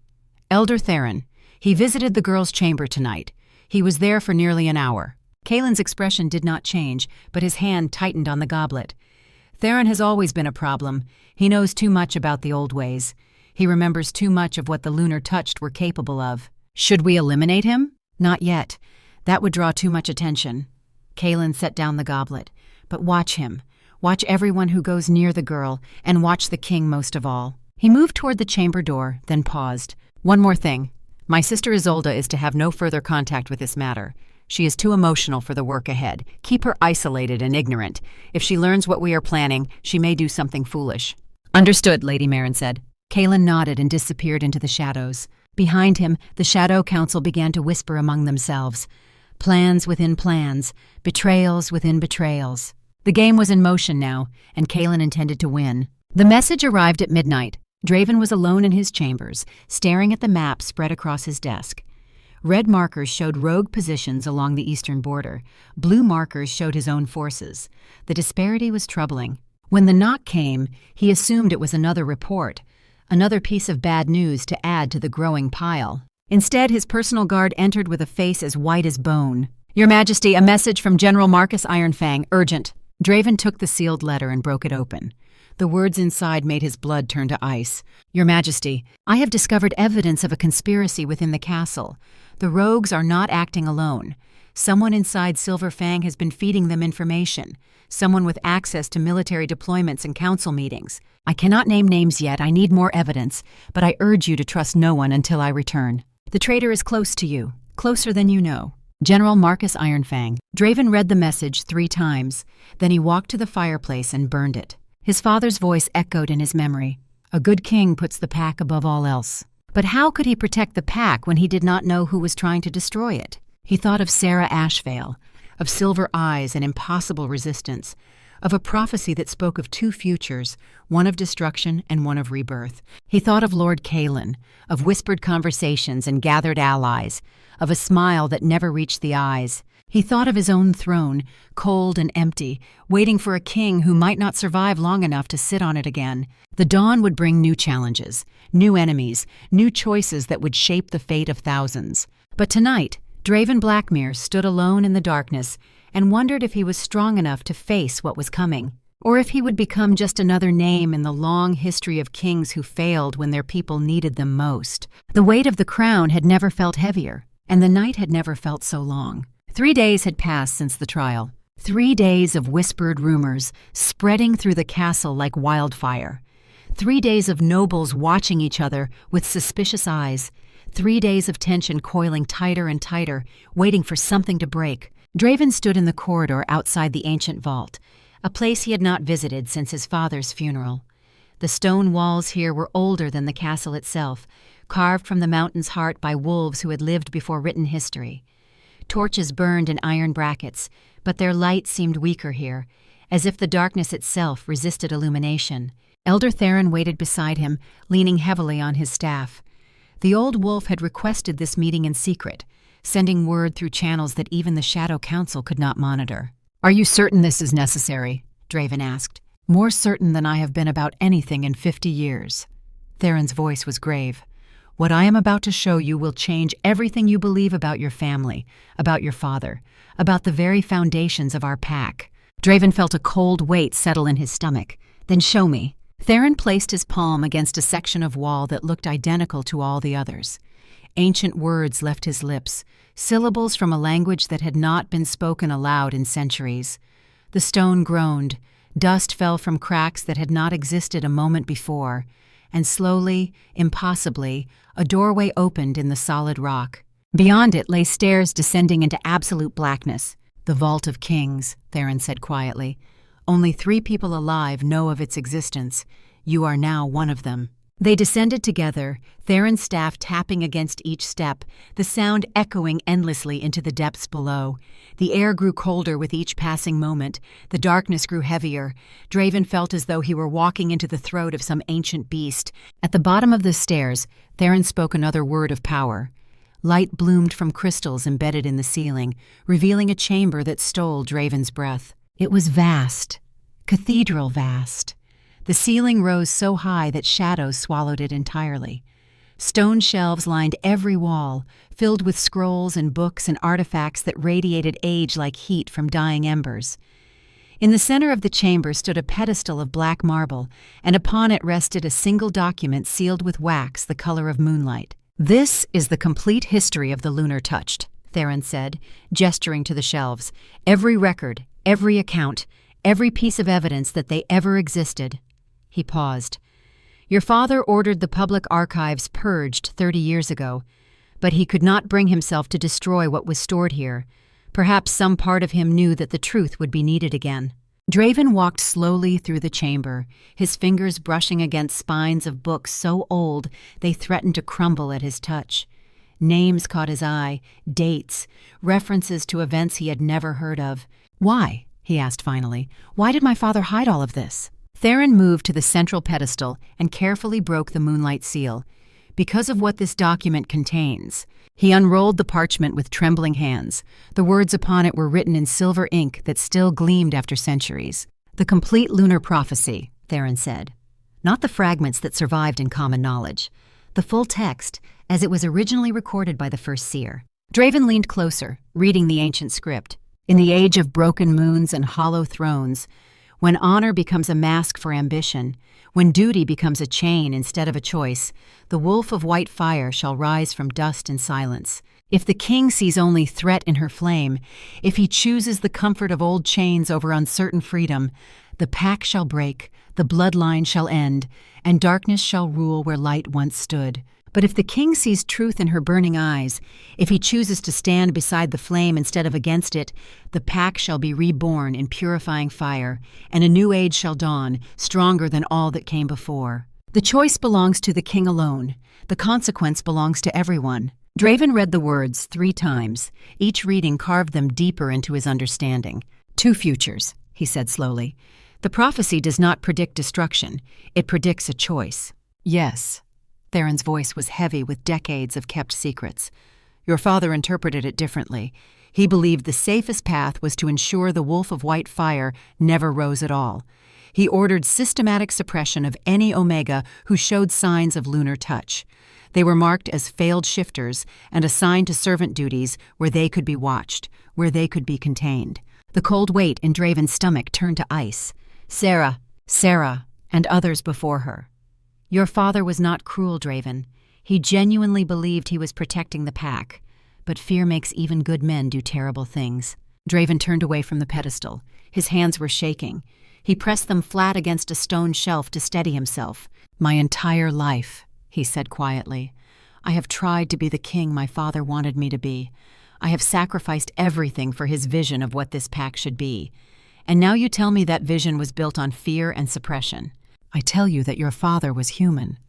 "Elder Theron. He visited the girl's chamber tonight. He was there for nearly an hour." Kaelin's expression did not change, but his hand tightened on the goblet. "Theron has always been a problem. He knows too much about the old ways. He remembers too much of what the lunar touched were capable of." "Should we eliminate him?" "Not yet. That would draw too much attention." Kaelin set down the goblet. "But watch him. Watch everyone who goes near the girl, and watch the king most of all." He moved toward the chamber door, then paused. "One more thing. My sister Isolde is to have no further contact with this matter. She is too emotional for the work ahead. Keep her isolated and ignorant. If she learns what we are planning, she may do something foolish." "Understood," Lady Marin said. Kaelin nodded and disappeared into the shadows. Behind him, the Shadow Council began to whisper among themselves. Plans within plans, betrayals within betrayals. The game was in motion now, and Kaelin intended to win. The message arrived at midnight. Draven was alone in his chambers, staring at the map spread across his desk. Red markers showed rogue positions along the eastern border. Blue markers showed his own forces. The disparity was troubling. When the knock came, he assumed it was another report, another piece of bad news to add to the growing pile. Instead, his personal guard entered with a face as white as bone. "Your Majesty, a message from General Marcus Ironfang, urgent." Draven took the sealed letter and broke it open. The words inside made his blood turn to ice. "Your Majesty, I have discovered evidence of a conspiracy within the castle. The rogues are not acting alone. Someone inside Silver Fang has been feeding them information. Someone with access to military deployments and council meetings. I cannot name names yet, I need more evidence, but I urge you to trust no one until I return. The traitor is close to you, closer than you know. General Marcus Ironfang." Draven read the message 3 times. Then he walked to the fireplace and burned it. His father's voice echoed in his memory. "A good king puts the pack above all else." But how could he protect the pack when he did not know who was trying to destroy it? He thought of Sera Ashvale, of silver eyes and impossible resistance, of a prophecy that spoke of 2 futures, one of destruction and one of rebirth. He thought of Lord Kaelin, of whispered conversations and gathered allies, of a smile that never reached the eyes. He thought of his own throne, cold and empty, waiting for a king who might not survive long enough to sit on it again. The dawn would bring new challenges, new enemies, new choices that would shape the fate of thousands. But tonight, Draven Blackmere stood alone in the darkness and wondered if he was strong enough to face what was coming, or if he would become just another name in the long history of kings who failed when their people needed them most. The weight of the crown had never felt heavier, and the night had never felt so long. 3 days had passed since the trial. 3 days of whispered rumors spreading through the castle like wildfire. 3 days of nobles watching each other with suspicious eyes. 3 days of tension coiling tighter and tighter, waiting for something to break. Draven stood in the corridor outside the ancient vault, a place he had not visited since his father's funeral. The stone walls here were older than the castle itself, carved from the mountain's heart by wolves who had lived before written history. Torches burned in iron brackets, but their light seemed weaker here, as if the darkness itself resisted illumination. Elder Theron waited beside him, leaning heavily on his staff. The old wolf had requested this meeting in secret, sending word through channels that even the Shadow Council could not monitor. "Are you certain this is necessary?" Draven asked. "More certain than I have been about anything in 50 years. Theron's voice was grave. "What I am about to show you will change everything you believe about your family, about your father, about the very foundations of our pack." Draven felt a cold weight settle in his stomach. "Then show me." Theron placed his palm against a section of wall that looked identical to all the others. Ancient words left his lips, syllables from a language that had not been spoken aloud in centuries. The stone groaned, dust fell from cracks that had not existed a moment before, and slowly, impossibly, a doorway opened in the solid rock. Beyond it lay stairs descending into absolute blackness. "The Vault of Kings," Theron said quietly. "Only 3 people alive know of its existence. You are now one of them." They descended together, Theron's staff tapping against each step, the sound echoing endlessly into the depths below. The air grew colder with each passing moment. The darkness grew heavier. Draven felt as though he were walking into the throat of some ancient beast. At the bottom of the stairs, Theron spoke another word of power. Light bloomed from crystals embedded in the ceiling, revealing a chamber that stole Draven's breath. It was vast, cathedral vast. The ceiling rose so high that shadows swallowed it entirely. Stone shelves lined every wall, filled with scrolls and books and artifacts that radiated age like heat from dying embers. In the center of the chamber stood a pedestal of black marble, and upon it rested a single document sealed with wax the color of moonlight. "This is the complete history of the Lunar Touched," Theron said, gesturing to the shelves. "Every record, every account, every piece of evidence that they ever existed." He paused. "Your father ordered the public archives purged 30 years ago, but he could not bring himself to destroy what was stored here. Perhaps some part of him knew that the truth would be needed again." Draven walked slowly through the chamber, his fingers brushing against spines of books so old they threatened to crumble at his touch. Names caught his eye, dates, references to events he had never heard of. "Why?" he asked finally. "Why did my father hide all of this?" Theron moved to the central pedestal and carefully broke the moonlight seal. "Because of what this document contains." He unrolled the parchment with trembling hands. The words upon it were written in silver ink that still gleamed after centuries. "The complete lunar prophecy," Theron said. "Not the fragments that survived in common knowledge. The full text, as it was originally recorded by the first seer." Draven leaned closer, reading the ancient script. "In the age of broken moons and hollow thrones, when honor becomes a mask for ambition, when duty becomes a chain instead of a choice, the wolf of white fire shall rise from dust and silence. If the king sees only threat in her flame, if he chooses the comfort of old chains over uncertain freedom, the pack shall break, the bloodline shall end, and darkness shall rule where light once stood. But if the king sees truth in her burning eyes, if he chooses to stand beside the flame instead of against it, the pack shall be reborn in purifying fire, and a new age shall dawn, stronger than all that came before. The choice belongs to the king alone. The consequence belongs to everyone." Draven read the words 3 times. Each reading carved them deeper into his understanding. "2 futures," he said slowly. "The prophecy does not predict destruction. It predicts a choice." "Yes." Theron's voice was heavy with decades of kept secrets. "Your father interpreted it differently. He believed the safest path was to ensure the wolf of white fire never rose at all. He ordered systematic suppression of any Omega who showed signs of lunar touch. They were marked as failed shifters and assigned to servant duties where they could be watched, where they could be contained." The cold weight in Draven's stomach turned to ice. Sera, and others before her. "Your father was not cruel, Draven. He genuinely believed he was protecting the pack. But fear makes even good men do terrible things." Draven turned away from the pedestal. His hands were shaking. He pressed them flat against a stone shelf to steady himself. "My entire life," he said quietly, I have tried to be the king my father wanted me to be. I have sacrificed everything for his vision of what this pack should be. And now you tell me that vision was built on fear and suppression. I tell you that your father was human,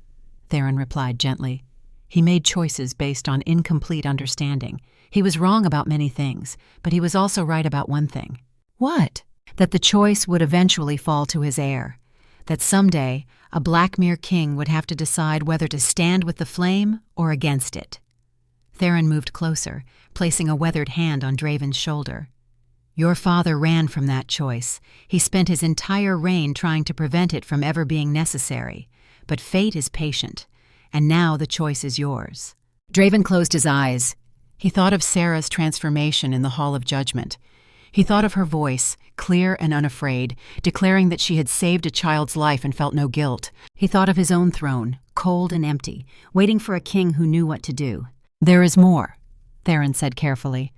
Theron replied gently. He made choices based on incomplete understanding. He was wrong about many things, but he was also right about one thing. What? That the choice would eventually fall to his heir. That someday, a Blackmere king would have to decide whether to stand with the flame or against it. Theron moved closer, placing a weathered hand on Draven's shoulder. Your father ran from that choice. He spent his entire reign trying to prevent it from ever being necessary. But fate is patient, and now the choice is yours. Draven closed his eyes. He thought of Sera's transformation in the Hall of Judgment. He thought of her voice, clear and unafraid, declaring that she had saved a child's life and felt no guilt. He thought of his own throne, cold and empty, waiting for a king who knew what to do. There is more, Theron said carefully.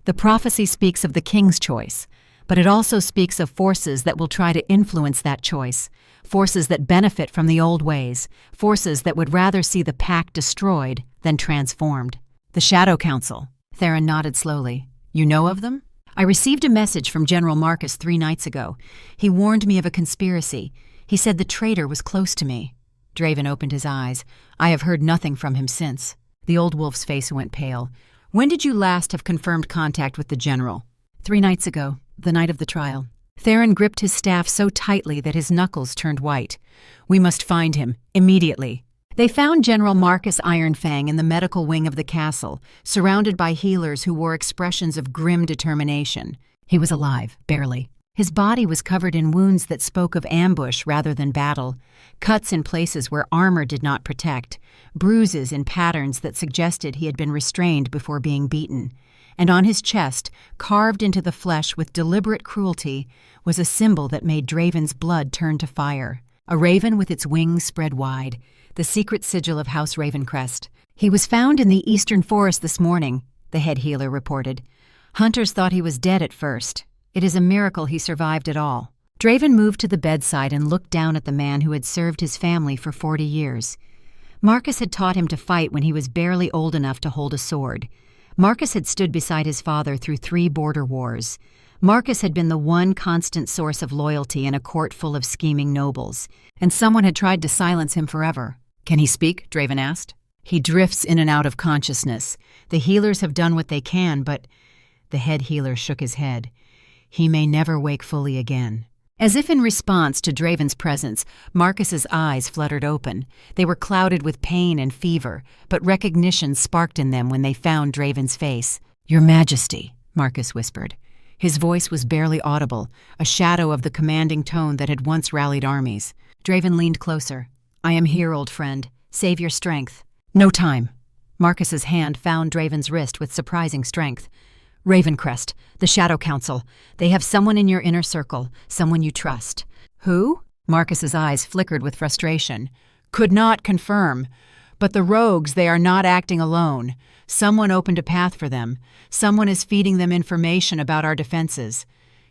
The prophecy speaks of the king's choice, but it also speaks of forces that will try to influence that choice, forces that benefit from the old ways, forces that would rather see the pack destroyed than transformed. The Shadow Council, Theron nodded slowly. You know of them? I received a message from General Marcus 3 nights ago. He warned me of a conspiracy. He said the traitor was close to me. Draven opened his eyes. I have heard nothing from him since. The old wolf's face went pale. When did you last have confirmed contact with the general? 3 nights ago, the night of the trial. Theron gripped his staff so tightly that his knuckles turned white. We must find him, immediately. They found General Marcus Ironfang in the medical wing of the castle, surrounded by healers who wore expressions of grim determination. He was alive, barely. His body was covered in wounds that spoke of ambush rather than battle, cuts in places where armor did not protect, bruises in patterns that suggested he had been restrained before being beaten. And on his chest, carved into the flesh with deliberate cruelty, was a symbol that made Draven's blood turn to fire. A raven with its wings spread wide, the secret sigil of House Ravencrest. He was found in the eastern forest this morning, the head healer reported. Hunters thought he was dead at first. It is a miracle he survived at all. Draven moved to the bedside and looked down at the man who had served his family for 40 years. Marcus had taught him to fight when he was barely old enough to hold a sword. Marcus had stood beside his father through 3 border wars. Marcus had been the one constant source of loyalty in a court full of scheming nobles, and someone had tried to silence him forever. Can he speak? Draven asked. He drifts in and out of consciousness. The healers have done what they can, but... The head healer shook his head. He may never wake fully again. As if in response to Draven's presence, Marcus's eyes fluttered open. They were clouded with pain and fever, but recognition sparked in them when they found Draven's face. Your Majesty, Marcus whispered. His voice was barely audible, a shadow of the commanding tone that had once rallied armies. Draven leaned closer. I am here, old friend. Save your strength. No time. Marcus's hand found Draven's wrist with surprising strength. Ravencrest, the Shadow Council. They have someone in your inner circle, someone you trust. Who? Marcus's eyes flickered with frustration. Could not confirm. But the rogues, they are not acting alone. Someone opened a path for them. Someone is feeding them information about our defenses.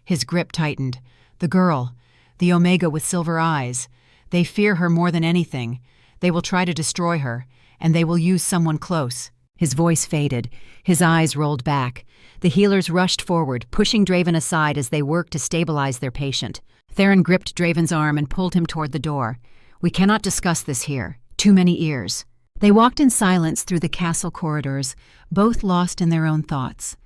His grip tightened. The girl, the Omega with silver eyes. They fear her more than anything. They will try to destroy her, and they will use someone close. His voice faded. His eyes rolled back. The healers rushed forward, pushing Draven aside as they worked to stabilize their patient. Theron gripped Draven's arm and pulled him toward the door. We cannot discuss this here. Too many ears. They walked in silence through the castle corridors, both lost in their own thoughts.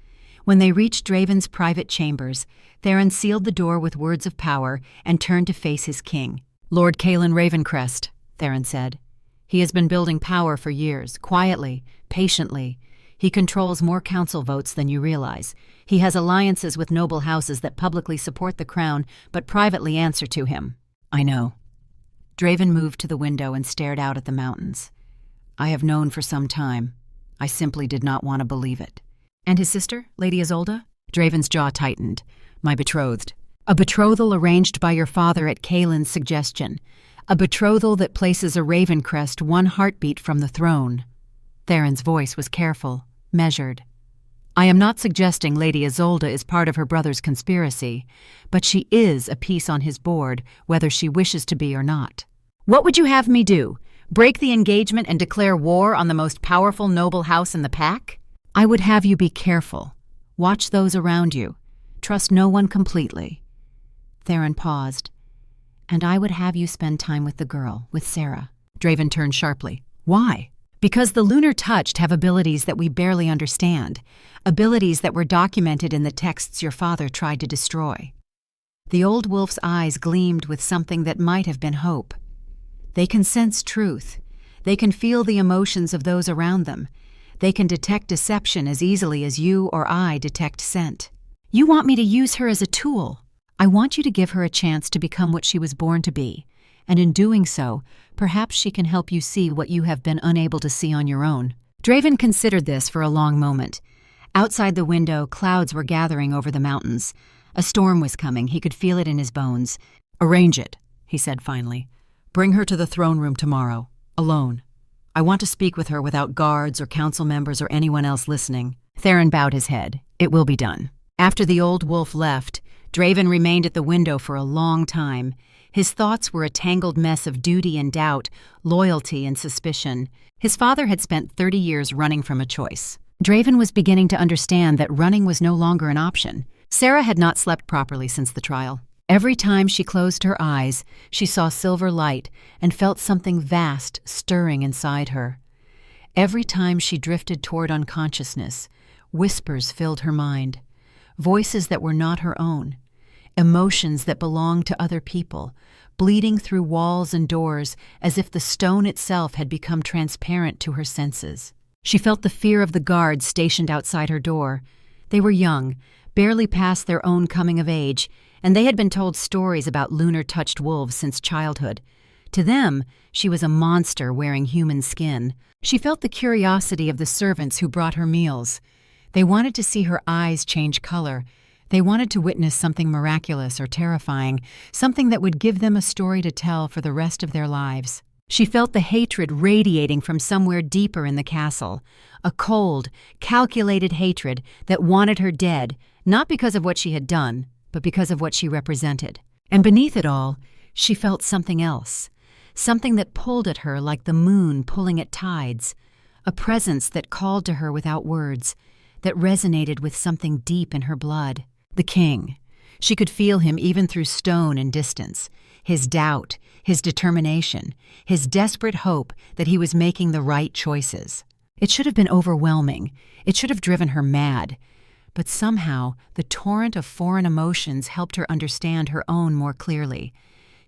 When they reached Draven's private chambers, Theron sealed the door with words of power and turned to face his king. Lord Calen Ravencrest, Theron said. He has been building power for years, quietly, patiently. He controls more council votes than you realize. He has alliances with noble houses that publicly support the crown, but privately answer to him. I know. Draven moved to the window and stared out at the mountains. I have known for some time. I simply did not want to believe it. And his sister, Lady Isolde? Draven's jaw tightened. My betrothed. A betrothal arranged by your father at Caelan's suggestion. A betrothal that places a Ravencrest 1 heartbeat from the throne. Theron's voice was careful, measured. I am not suggesting Lady Isolde is part of her brother's conspiracy, but she is a piece on his board, whether she wishes to be or not. What would you have me do? Break the engagement and declare war on the most powerful noble house in the pack? I would have you be careful. Watch those around you. Trust no one completely." Theron paused. "And I would have you spend time with the girl, with Sera." Draven turned sharply. "Why?" "Because the lunar touched have abilities that we barely understand, abilities that were documented in the texts your father tried to destroy." The old wolf's eyes gleamed with something that might have been hope. "They can sense truth. They can feel the emotions of those around them. They can detect deception as easily as you or I detect scent. You want me to use her as a tool. I want you to give her a chance to become what she was born to be, and in doing so, perhaps she can help you see what you have been unable to see on your own." Draven considered this for a long moment. Outside the window, clouds were gathering over the mountains. A storm was coming. He could feel it in his bones. "Arrange it," he said finally. "Bring her to the throne room tomorrow, alone. I want to speak with her without guards or council members or anyone else listening." Theron bowed his head. "It will be done." After the old wolf left, Draven remained at the window for a long time. His thoughts were a tangled mess of duty and doubt, loyalty and suspicion. His father had spent 30 years running from a choice. Draven was beginning to understand that running was no longer an option. Sera had not slept properly since the trial. Every time she closed her eyes, she saw silver light and felt something vast stirring inside her. Every time she drifted toward unconsciousness, whispers filled her mind, voices that were not her own, emotions that belonged to other people, bleeding through walls and doors as if the stone itself had become transparent to her senses. She felt the fear of the guards stationed outside her door. They were young, barely past their own coming of age, and they had been told stories about lunar-touched wolves since childhood. To them, she was a monster wearing human skin. She felt the curiosity of the servants who brought her meals. They wanted to see her eyes change color. They wanted to witness something miraculous or terrifying, something that would give them a story to tell for the rest of their lives. She felt the hatred radiating from somewhere deeper in the castle, a cold, calculated hatred that wanted her dead, not because of what she had done, but because of what she represented. And beneath it all, she felt something else, something that pulled at her like the moon pulling at tides, a presence that called to her without words, that resonated with something deep in her blood. The king. She could feel him even through stone and distance, his doubt, his determination, his desperate hope that he was making the right choices. It should have been overwhelming. It should have driven her mad. But somehow, the torrent of foreign emotions helped her understand her own more clearly.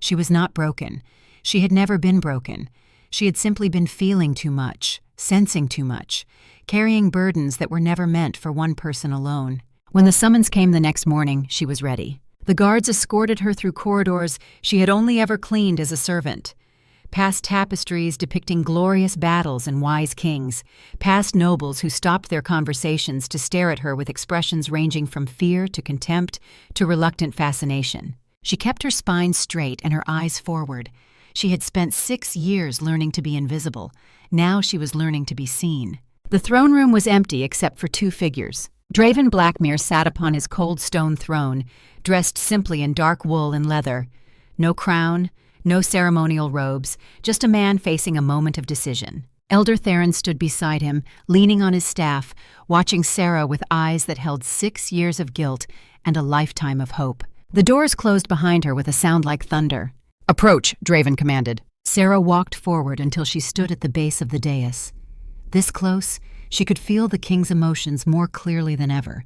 She was not broken. She had never been broken. She had simply been feeling too much, sensing too much, carrying burdens that were never meant for one person alone. When the summons came the next morning, she was ready. The guards escorted her through corridors she had only ever cleaned as a servant, past tapestries depicting glorious battles and wise kings, past nobles who stopped their conversations to stare at her with expressions ranging from fear to contempt to reluctant fascination. She kept her spine straight and her eyes forward. She had spent 6 years learning to be invisible. Now she was learning to be seen. The throne room was empty except for 2 figures. Draven Blackmere sat upon his cold stone throne, dressed simply in dark wool and leather. No crown, no ceremonial robes, just a man facing a moment of decision. Elder Theron stood beside him, leaning on his staff, watching Sera with eyes that held 6 years of guilt and a lifetime of hope. The doors closed behind her with a sound like thunder. "Approach," Draven commanded. Sera walked forward until she stood at the base of the dais. This close, she could feel the king's emotions more clearly than ever.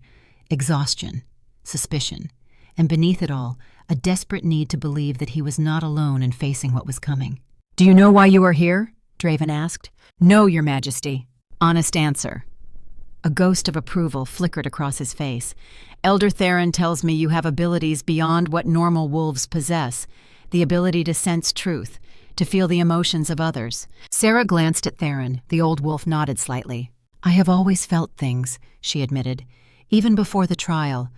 Exhaustion, suspicion, and beneath it all, a desperate need to believe that he was not alone in facing what was coming. "Do you know why you are here?" Draven asked. "No, Your Majesty." Honest answer. A ghost of approval flickered across his face. "Elder Theron tells me you have abilities beyond what normal wolves possess, the ability to sense truth, to feel the emotions of others." Sera glanced at Theron. The old wolf nodded slightly. "I have always felt things," she admitted, "even before the trial.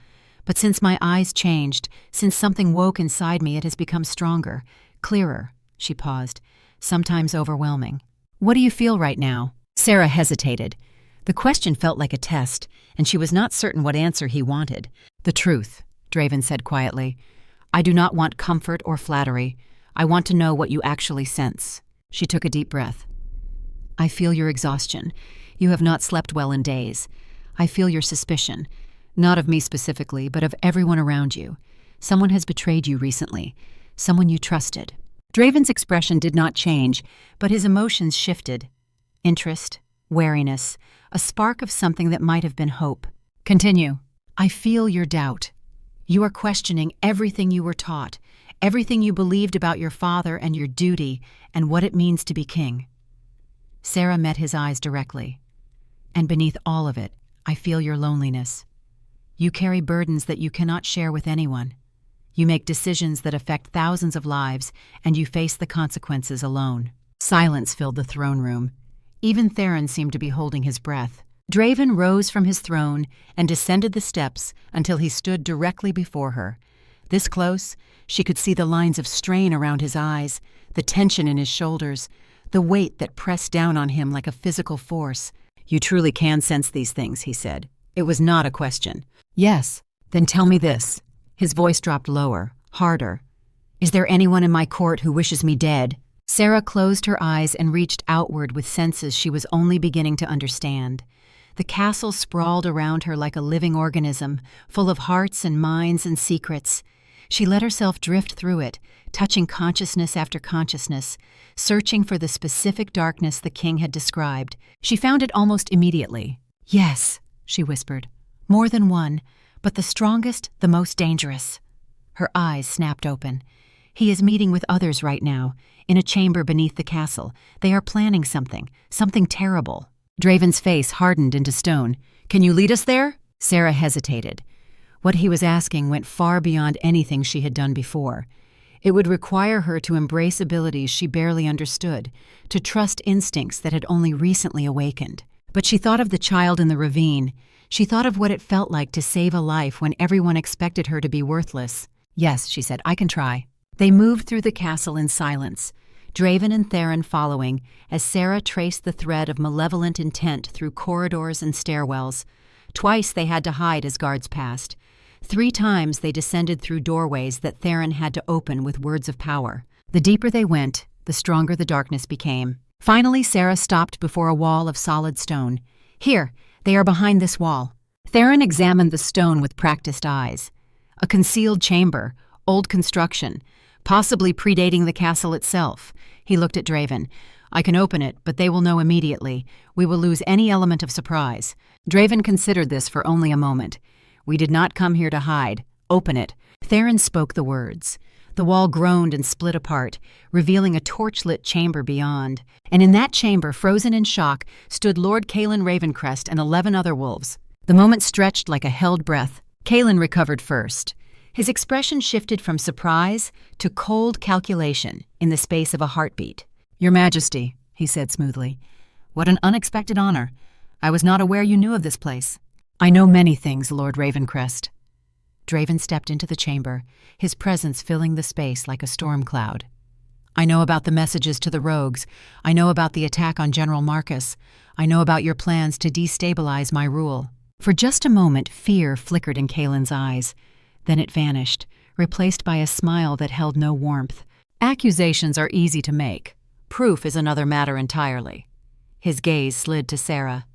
But since my eyes changed, since something woke inside me, it has become stronger, clearer." She paused, "sometimes overwhelming." "What do you feel right now?" Sera hesitated. The question felt like a test, and she was not certain what answer he wanted. "The truth," Draven said quietly. "I do not want comfort or flattery. I want to know what you actually sense." She took a deep breath. I feel your exhaustion. You have not slept well in days. I feel your suspicion, not of me specifically, but of everyone around you. Someone has betrayed you recently, someone you trusted. Draven's expression did not change, but his emotions shifted. Interest, wariness, a spark of something that might have been hope. Continue. I feel your doubt. You are questioning everything you were taught, everything you believed about your father and your duty and what it means to be king. Sera met his eyes directly. And beneath all of it, I feel your loneliness. You carry burdens that you cannot share with anyone. You make decisions that affect thousands of lives, and you face the consequences alone. Silence filled the throne room. Even Theron seemed to be holding his breath. Draven rose from his throne and descended the steps until he stood directly before her. This close, she could see the lines of strain around his eyes, the tension in his shoulders, the weight that pressed down on him like a physical force. You truly can sense these things, he said. It was not a question. Yes, then tell me this. His voice dropped lower, harder. Is there anyone in my court who wishes me dead? Sera closed her eyes and reached outward with senses she was only beginning to understand. The castle sprawled around her like a living organism, full of hearts and minds and secrets. She let herself drift through it, touching consciousness after consciousness, searching for the specific darkness the king had described. She found it almost immediately. Yes, she whispered. More than one, but the strongest, the most dangerous. Her eyes snapped open. He is meeting with others right now, in a chamber beneath the castle. They are planning something terrible. Draven's face hardened into stone. Can you lead us there? Sera hesitated. What he was asking went far beyond anything she had done before. It would require her to embrace abilities she barely understood, to trust instincts that had only recently awakened. But she thought of the child in the ravine. She thought of what it felt like to save a life when everyone expected her to be worthless. Yes, she said, I can try. They moved through the castle in silence, Draven and Theron following, as Sera traced the thread of malevolent intent through corridors and stairwells. Twice they had to hide as guards passed. 3 times they descended through doorways that Theron had to open with words of power. The deeper they went, the stronger the darkness became. Finally, Sera stopped before a wall of solid stone. Here, they are behind this wall. Theron examined the stone with practiced eyes. A concealed chamber, old construction, possibly predating the castle itself. He looked at Draven. I can open it, but they will know immediately. We will lose any element of surprise. Draven considered this for only a moment. We did not come here to hide. Open it. Theron spoke the words. The wall groaned and split apart, revealing a torchlit chamber beyond. And in that chamber, frozen in shock, stood Lord Calen Ravencrest and 11 other wolves. The moment stretched like a held breath. Calen recovered first. His expression shifted from surprise to cold calculation in the space of a heartbeat. Your Majesty, he said smoothly. What an unexpected honor. I was not aware you knew of this place. I know many things, Lord Ravencrest. Draven stepped into the chamber, his presence filling the space like a storm cloud. I know about the messages to the rogues. I know about the attack on General Marcus. I know about your plans to destabilize my rule. For just a moment, fear flickered in Calen's eyes. Then it vanished, replaced by a smile that held no warmth. Accusations are easy to make. Proof is another matter entirely. His gaze slid to Sera.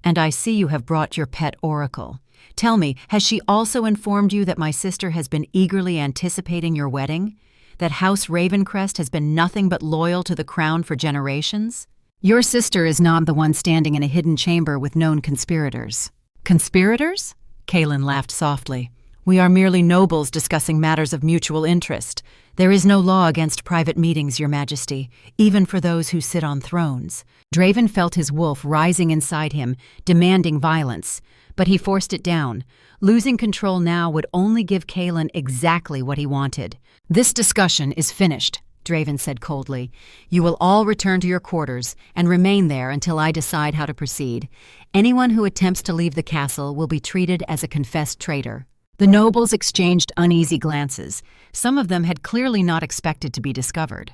And I see you have brought your pet oracle. Tell me, has she also informed you that my sister has been eagerly anticipating your wedding? That House Ravencrest has been nothing but loyal to the crown for generations? Your sister is not the one standing in a hidden chamber with known conspirators. Conspirators? Calen laughed softly. We are merely nobles discussing matters of mutual interest. There is no law against private meetings, Your Majesty, even for those who sit on thrones. Draven felt his wolf rising inside him, demanding violence, but he forced it down. Losing control now would only give Calen exactly what he wanted. This discussion is finished, Draven said coldly. You will all return to your quarters and remain there until I decide how to proceed. Anyone who attempts to leave the castle will be treated as a confessed traitor. The nobles exchanged uneasy glances. Some of them had clearly not expected to be discovered.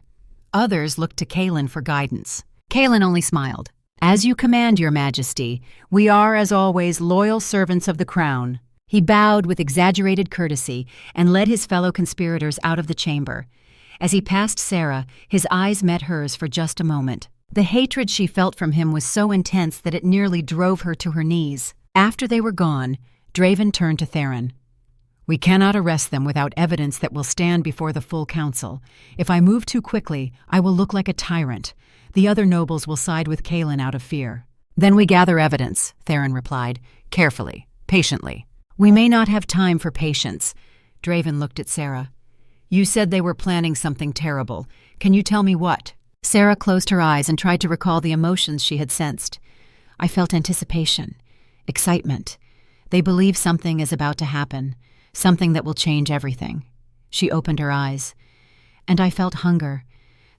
Others looked to Calen for guidance. Calen only smiled. As you command, Your Majesty, we are, as always, loyal servants of the crown. He bowed with exaggerated courtesy and led his fellow conspirators out of the chamber. As he passed Sera, his eyes met hers for just a moment. The hatred she felt from him was so intense that it nearly drove her to her knees. After they were gone, Draven turned to Theron. "We cannot arrest them without evidence that will stand before the full council. If I move too quickly, I will look like a tyrant. The other nobles will side with Kaelin out of fear." "Then we gather evidence," Theron replied, "carefully, patiently." "We may not have time for patience." Draven looked at Sera. "You said they were planning something terrible. Can you tell me what?" Sera closed her eyes and tried to recall the emotions she had sensed. "I felt anticipation, excitement. They believe something is about to happen, something that will change everything." She opened her eyes. "And I felt hunger,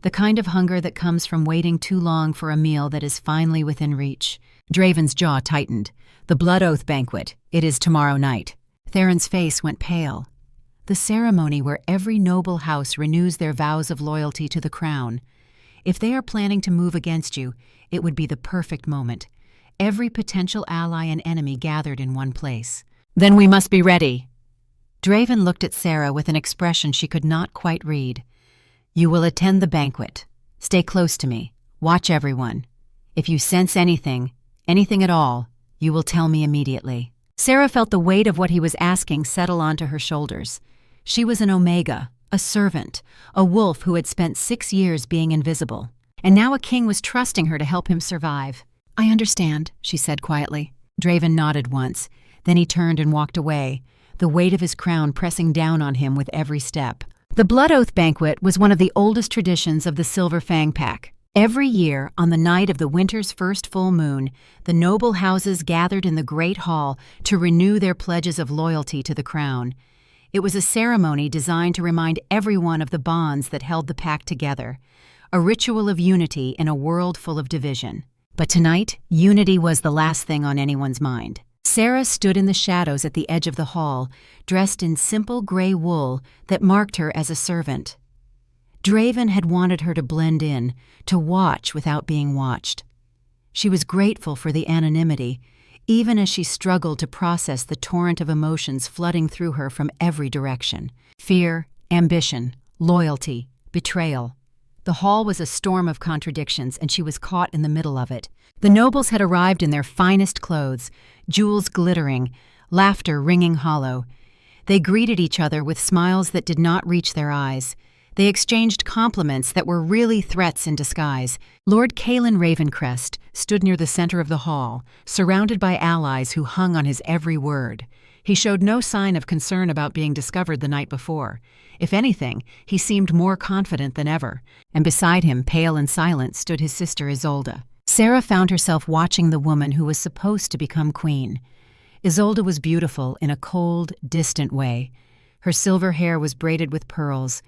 the kind of hunger that comes from waiting too long for a meal that is finally within reach." Draven's jaw tightened. "The Blood Oath banquet. It is tomorrow night." Theron's face went pale. "The ceremony where every noble house renews their vows of loyalty to the crown. If they are planning to move against you, it would be the perfect moment. Every potential ally and enemy gathered in one place." "Then we must be ready." Draven looked at Sera with an expression she could not quite read. "You will attend the banquet. Stay close to me. Watch everyone. If you sense anything at all, you will tell me immediately." Sera felt the weight of what he was asking settle onto her shoulders. She was an Omega, a servant, a wolf who had spent 6 years being invisible. And now a king was trusting her to help him survive. "I understand," she said quietly. Draven nodded once. Then he turned and walked away, the weight of his crown pressing down on him with every step. The Blood Oath banquet was one of the oldest traditions of the Silver Fang Pack. Every year, on the night of the winter's first full moon, the noble houses gathered in the Great Hall to renew their pledges of loyalty to the crown. It was a ceremony designed to remind everyone of the bonds that held the pack together, a ritual of unity in a world full of division. But tonight, unity was the last thing on anyone's mind. Sera stood in the shadows at the edge of the hall, dressed in simple gray wool that marked her as a servant. Draven had wanted her to blend in, to watch without being watched. She was grateful for the anonymity, even as she struggled to process the torrent of emotions flooding through her from every direction. Fear, ambition, loyalty, betrayal. The hall was a storm of contradictions, and she was caught in the middle of it. The nobles had arrived in their finest clothes, jewels glittering, laughter ringing hollow. They greeted each other with smiles that did not reach their eyes. They exchanged compliments that were really threats in disguise. Lord Kaelin Ravencrest stood near the center of the hall, surrounded by allies who hung on his every word. He showed no sign of concern about being discovered the night before. If anything, he seemed more confident than ever. And beside him, pale and silent, stood his sister Isolde. Sera found herself watching the woman who was supposed to become queen. Isolde was beautiful in a cold, distant way. Her silver hair was braided with pearls.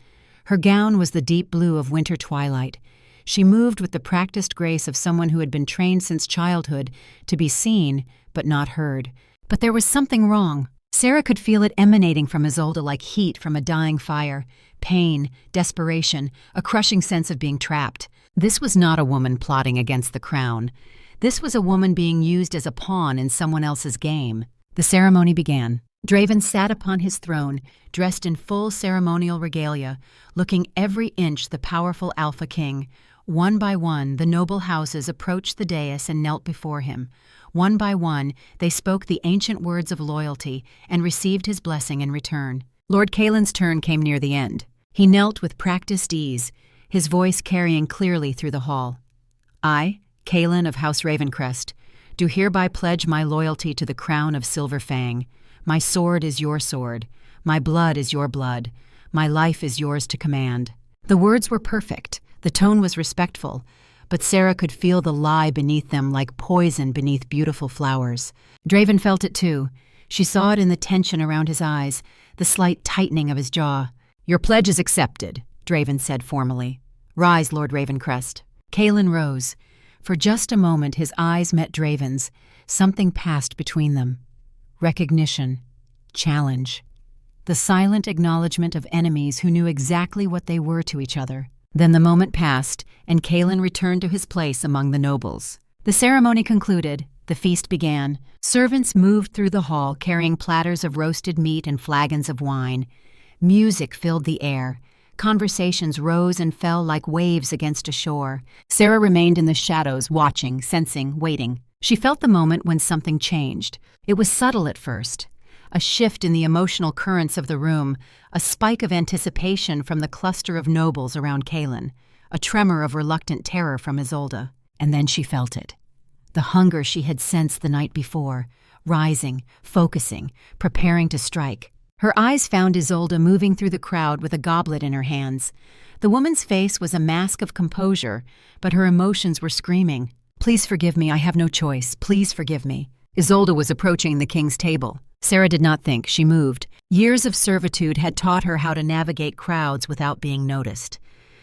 Her gown was the deep blue of winter twilight. She moved with the practiced grace of someone who had been trained since childhood to be seen but not heard. But there was something wrong. Sera could feel it emanating from Isolde like heat from a dying fire, pain, desperation, a crushing sense of being trapped. This was not a woman plotting against the crown. This was a woman being used as a pawn in someone else's game. The ceremony began. Draven sat upon his throne, dressed in full ceremonial regalia, looking every inch the powerful Alpha King. One by one, the noble houses approached the dais and knelt before him. One by one, they spoke the ancient words of loyalty and received his blessing in return. Lord Kaelin's turn came near the end. He knelt with practiced ease, his voice carrying clearly through the hall. "I, Kaelin of House Ravencrest, do hereby pledge my loyalty to the crown of Silver Fang. My sword is your sword. My blood is your blood. My life is yours to command." The words were perfect. The tone was respectful. But Sera could feel the lie beneath them like poison beneath beautiful flowers. Draven felt it too. She saw it in the tension around his eyes, the slight tightening of his jaw. "Your pledge is accepted," Draven said formally. "Rise, Lord Ravencrest." Kaelin rose. For just a moment his eyes met Draven's. Something passed between them. Recognition. Challenge. The silent acknowledgement of enemies who knew exactly what they were to each other. Then the moment passed, and Kaelin returned to his place among the nobles. The ceremony concluded. The feast began. Servants moved through the hall carrying platters of roasted meat and flagons of wine. Music filled the air. Conversations rose and fell like waves against a shore. Sera remained in the shadows, watching, sensing, waiting. She felt the moment when something changed. It was subtle at first. A shift in the emotional currents of the room, a spike of anticipation from the cluster of nobles around Kaelin, a tremor of reluctant terror from Isolde. And then she felt it. The hunger she had sensed the night before, rising, focusing, preparing to strike. Her eyes found Isolde moving through the crowd with a goblet in her hands. The woman's face was a mask of composure, but her emotions were screaming. "Please forgive me, I have no choice. Please forgive me." Isolde was approaching the king's table. Sera did not think, she moved. Years of servitude had taught her how to navigate crowds without being noticed.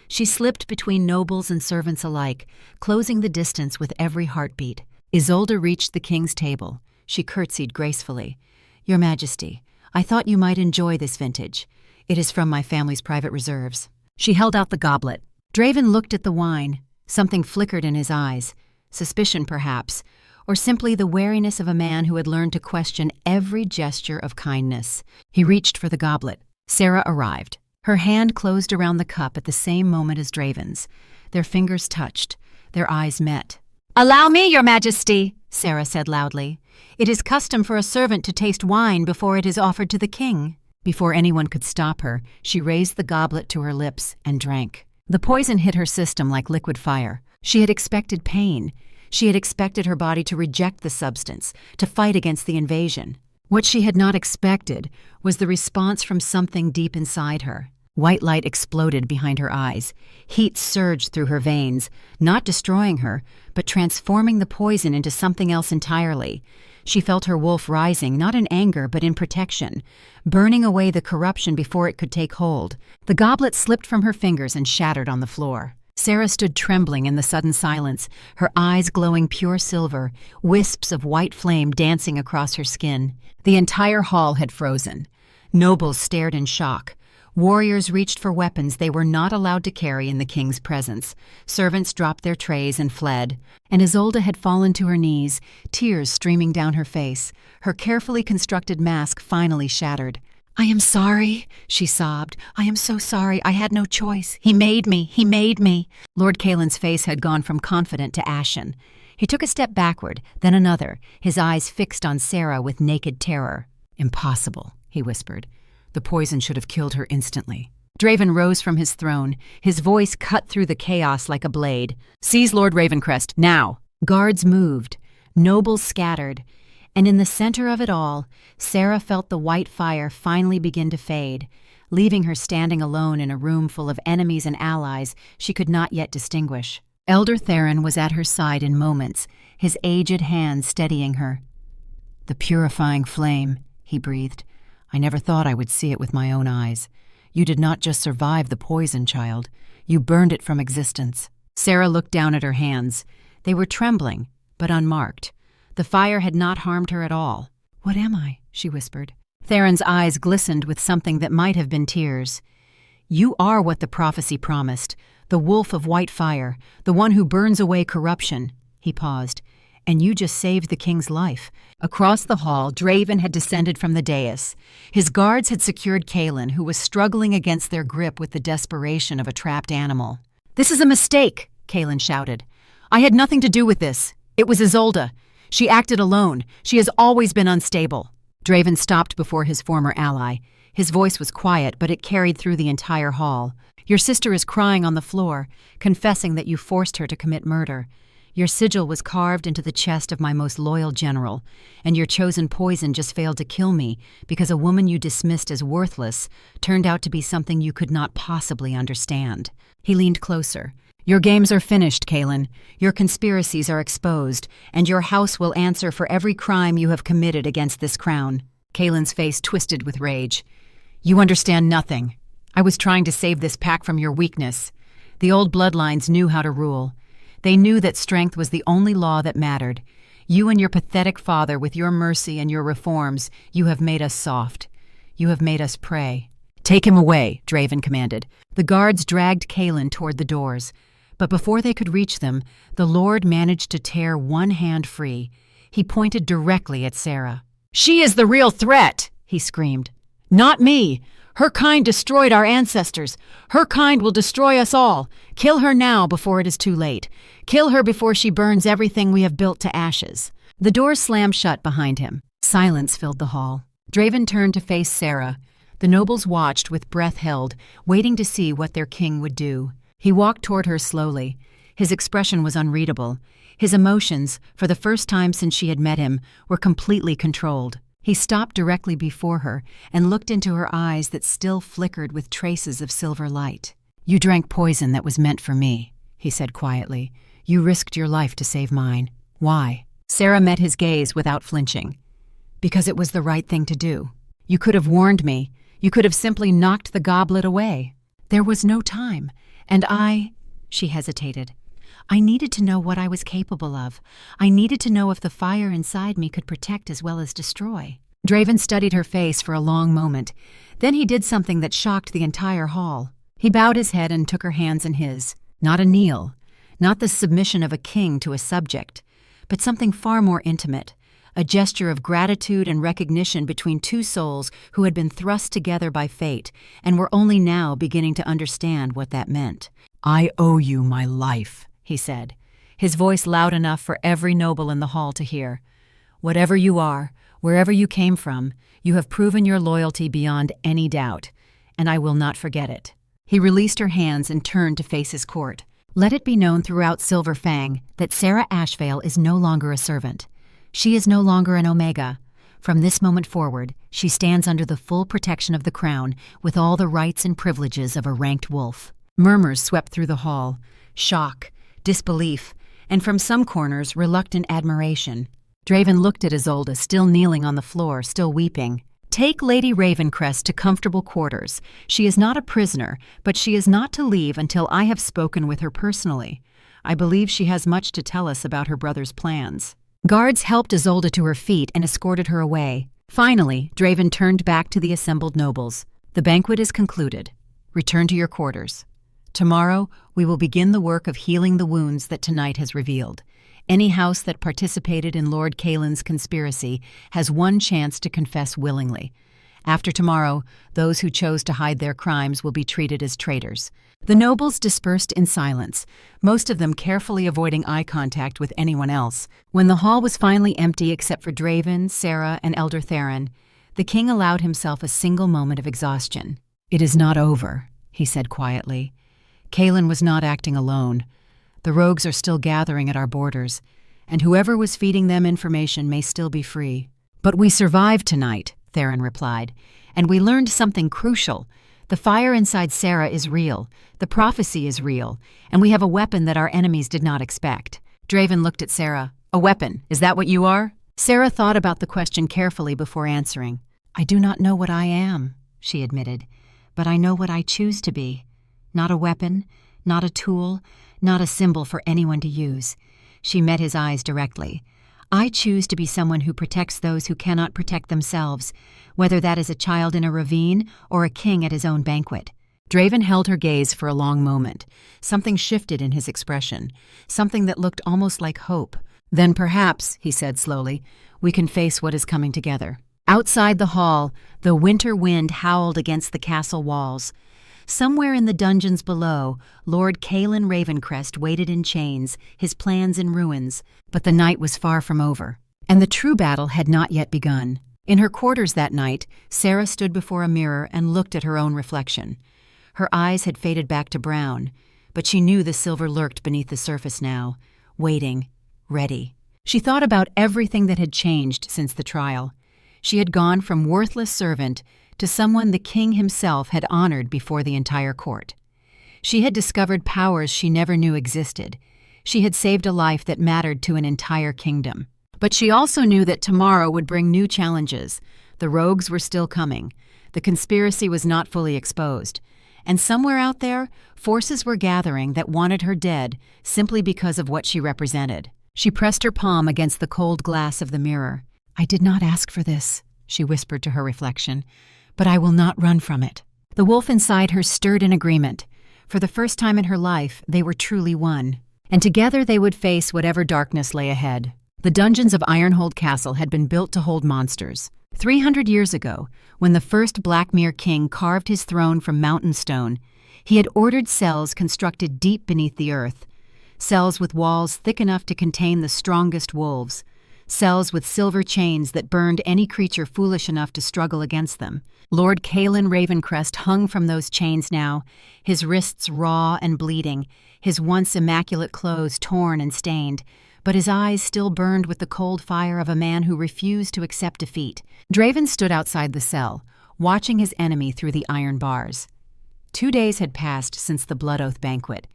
She slipped between nobles and servants alike, closing the distance with every heartbeat. Isolde reached the king's table. She curtsied gracefully. "Your Majesty, I thought you might enjoy this vintage. It is from my family's private reserves." She held out the goblet. Draven looked at the wine. Something flickered in his eyes. Suspicion, perhaps, or simply the wariness of a man who had learned to question every gesture of kindness. He reached for the goblet. Sera arrived. Her hand closed around the cup at the same moment as Draven's. Their fingers touched. Their eyes met. "Allow me, Your Majesty," Sera said loudly. "It is custom for a servant to taste wine before it is offered to the king." Before anyone could stop her, she raised the goblet to her lips and drank. The poison hit her system like liquid fire. She had expected pain. She had expected her body to reject the substance, to fight against the invasion. What she had not expected was the response from something deep inside her. White light exploded behind her eyes. Heat surged through her veins, not destroying her, but transforming the poison into something else entirely. She felt her wolf rising, not in anger, but in protection, burning away the corruption before it could take hold. The goblet slipped from her fingers and shattered on the floor. Sera stood trembling in the sudden silence, her eyes glowing pure silver, wisps of white flame dancing across her skin. The entire hall had frozen. Nobles stared in shock. Warriors reached for weapons they were not allowed to carry in the king's presence. Servants dropped their trays and fled. And Isolde had fallen to her knees, tears streaming down her face, her carefully constructed mask finally shattered. "I am sorry," she sobbed. "I am so sorry. I had no choice. He made me. He made me." Lord Kaelin's face had gone from confident to ashen. He took a step backward, then another, his eyes fixed on Sera with naked terror. "Impossible," he whispered. "The poison should have killed her instantly." Draven rose from his throne, his voice cut through the chaos like a blade. "Seize Lord Ravencrest, now!" Guards moved, nobles scattered, and in the center of it all, Sera felt the white fire finally begin to fade, leaving her standing alone in a room full of enemies and allies she could not yet distinguish. Elder Theron was at her side in moments, his aged hand steadying her. "The purifying flame," he breathed. "I never thought I would see it with my own eyes. You did not just survive the poison, child. You burned it from existence." Sera looked down at her hands. They were trembling, but unmarked. The fire had not harmed her at all. "What am I?" she whispered. Theron's eyes glistened with something that might have been tears. "You are what the prophecy promised, the wolf of white fire, the one who burns away corruption." He paused. "And you just saved the king's life." Across the hall, Draven had descended from the dais. His guards had secured Kaelin, who was struggling against their grip with the desperation of a trapped animal. "This is a mistake," Kaelin shouted. "I had nothing to do with this. It was Isolde. She acted alone. She has always been unstable." Draven stopped before his former ally. His voice was quiet, but it carried through the entire hall. "Your sister is crying on the floor, confessing that you forced her to commit murder. Your sigil was carved into the chest of my most loyal general, and your chosen poison just failed to kill me because a woman you dismissed as worthless turned out to be something you could not possibly understand." He leaned closer. "Your games are finished, Kaelin. Your conspiracies are exposed, and your house will answer for every crime you have committed against this crown." Kaelin's face twisted with rage. "You understand nothing. I was trying to save this pack from your weakness. The old bloodlines knew how to rule. They knew that strength was the only law that mattered. You and your pathetic father, with your mercy and your reforms, you have made us soft. You have made us prey." "Take him away," Draven commanded. The guards dragged Kaelin toward the doors. But before they could reach them, the Lord managed to tear one hand free. He pointed directly at Sera. "She is the real threat," he screamed. "Not me. Her kind destroyed our ancestors. Her kind will destroy us all. Kill her now before it is too late. Kill her before she burns everything we have built to ashes." The door slammed shut behind him. Silence filled the hall. Draven turned to face Sera. The nobles watched with breath held, waiting to see what their king would do. He walked toward her slowly. His expression was unreadable. His emotions, for the first time since she had met him, were completely controlled. He stopped directly before her and looked into her eyes that still flickered with traces of silver light. "You drank poison that was meant for me," he said quietly. "You risked your life to save mine. Why?" Sera met his gaze without flinching. "Because it was the right thing to do. You could have warned me. You could have simply knocked the goblet away. There was no time, and she hesitated. "I needed to know what I was capable of. I needed to know if the fire inside me could protect as well as destroy." Draven studied her face for a long moment. Then he did something that shocked the entire hall. He bowed his head and took her hands in his. Not a kneel, not the submission of a king to a subject, but something far more intimate, a gesture of gratitude and recognition between two souls who had been thrust together by fate and were only now beginning to understand what that meant. "I owe you my life," he said, his voice loud enough for every noble in the hall to hear. "Whatever you are, wherever you came from, you have proven your loyalty beyond any doubt, and I will not forget it." He released her hands and turned to face his court. "Let it be known throughout Silver Fang that Sera Ashvale is no longer a servant. She is no longer an Omega. From this moment forward, she stands under the full protection of the crown with all the rights and privileges of a ranked wolf." Murmurs swept through the hall. Shock, disbelief, and from some corners, reluctant admiration. Draven looked at Isolde, still kneeling on the floor, still weeping. "Take Lady Ravencrest to comfortable quarters. She is not a prisoner, but she is not to leave until I have spoken with her personally. I believe she has much to tell us about her brother's plans." Guards helped Isolde to her feet and escorted her away. Finally, Draven turned back to the assembled nobles. "The banquet is concluded. Return to your quarters. Tomorrow, we will begin the work of healing the wounds that tonight has revealed. Any house that participated in Lord Kaelin's conspiracy has one chance to confess willingly. After tomorrow, those who chose to hide their crimes will be treated as traitors." The nobles dispersed in silence, most of them carefully avoiding eye contact with anyone else. When the hall was finally empty except for Draven, Sera, and Elder Theron, the king allowed himself a single moment of exhaustion. "It is not over," he said quietly. "Kaelin was not acting alone. The rogues are still gathering at our borders, and whoever was feeding them information may still be free." "But we survived tonight," Theron replied, "and we learned something crucial. The fire inside Sera is real, the prophecy is real, and we have a weapon that our enemies did not expect." Draven looked at Sera. "A weapon, is that what you are?" Sera thought about the question carefully before answering. "I do not know what I am," she admitted, "but I know what I choose to be. Not a weapon, not a tool, not a symbol for anyone to use." She met his eyes directly. "I choose to be someone who protects those who cannot protect themselves, whether that is a child in a ravine or a king at his own banquet." Draven held her gaze for a long moment. Something shifted in his expression, something that looked almost like hope. "Then perhaps," he said slowly, "we can face what is coming together." Outside the hall, the winter wind howled against the castle walls. Somewhere in the dungeons below, Lord Kaelin Ravencrest waited in chains, his plans in ruins, but the night was far from over, and the true battle had not yet begun. In her quarters that night, Sera stood before a mirror and looked at her own reflection. Her eyes had faded back to brown, but she knew the silver lurked beneath the surface now, waiting, ready. She thought about everything that had changed since the trial. She had gone from worthless servant to someone the king himself had honored before the entire court. She had discovered powers she never knew existed. She had saved a life that mattered to an entire kingdom. But she also knew that tomorrow would bring new challenges. The rogues were still coming. The conspiracy was not fully exposed. And somewhere out there, forces were gathering that wanted her dead simply because of what she represented. She pressed her palm against the cold glass of the mirror. "I did not ask for this," she whispered to her reflection, "but I will not run from it." The wolf inside her stirred in agreement. For the first time in her life, they were truly one. And together they would face whatever darkness lay ahead. The dungeons of Ironhold Castle had been built to hold monsters. 300 years ago, when the first Blackmere king carved his throne from mountain stone, he had ordered cells constructed deep beneath the earth, cells with walls thick enough to contain the strongest wolves, cells with silver chains that burned any creature foolish enough to struggle against them. Lord Caelan Ravencrest hung from those chains now, his wrists raw and bleeding, his once immaculate clothes torn and stained, but his eyes still burned with the cold fire of a man who refused to accept defeat. Draven stood outside the cell, watching his enemy through the iron bars. 2 days had passed since the Blood Oath banquet.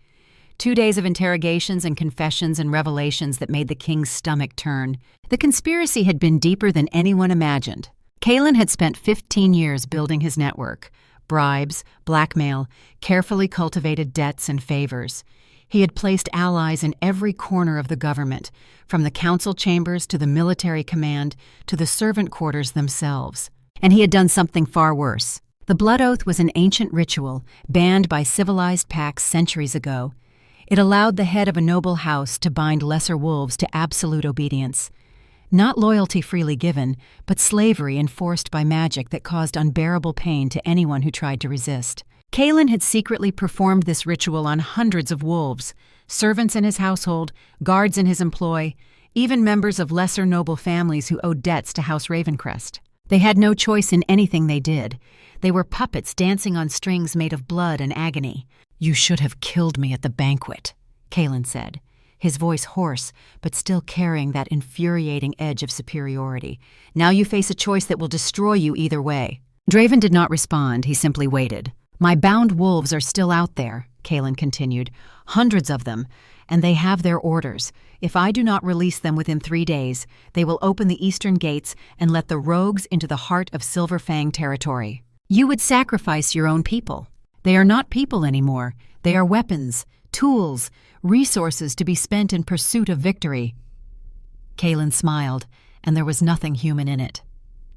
2 days of interrogations and confessions and revelations that made the king's stomach turn. The conspiracy had been deeper than anyone imagined. Caelan had spent 15 years building his network: bribes, blackmail, carefully cultivated debts and favors. He had placed allies in every corner of the government, from the council chambers to the military command to the servant quarters themselves. And he had done something far worse. The Blood Oath was an ancient ritual banned by civilized pacts centuries ago. It allowed the head of a noble house to bind lesser wolves to absolute obedience. Not loyalty freely given, but slavery enforced by magic that caused unbearable pain to anyone who tried to resist. Caelan had secretly performed this ritual on hundreds of wolves, servants in his household, guards in his employ, even members of lesser noble families who owed debts to House Ravencrest. They had no choice in anything they did. They were puppets dancing on strings made of blood and agony. "You should have killed me at the banquet," Caelan said, his voice hoarse, but still carrying that infuriating edge of superiority. "Now you face a choice that will destroy you either way." Draven did not respond, he simply waited. "My bound wolves are still out there," Caelan continued, "hundreds of them, and they have their orders. If I do not release them within 3 days, they will open the eastern gates and let the rogues into the heart of Silverfang territory. You would sacrifice your own people. They are not people anymore. They are weapons, tools, resources to be spent in pursuit of victory." Caelan smiled, and there was nothing human in it.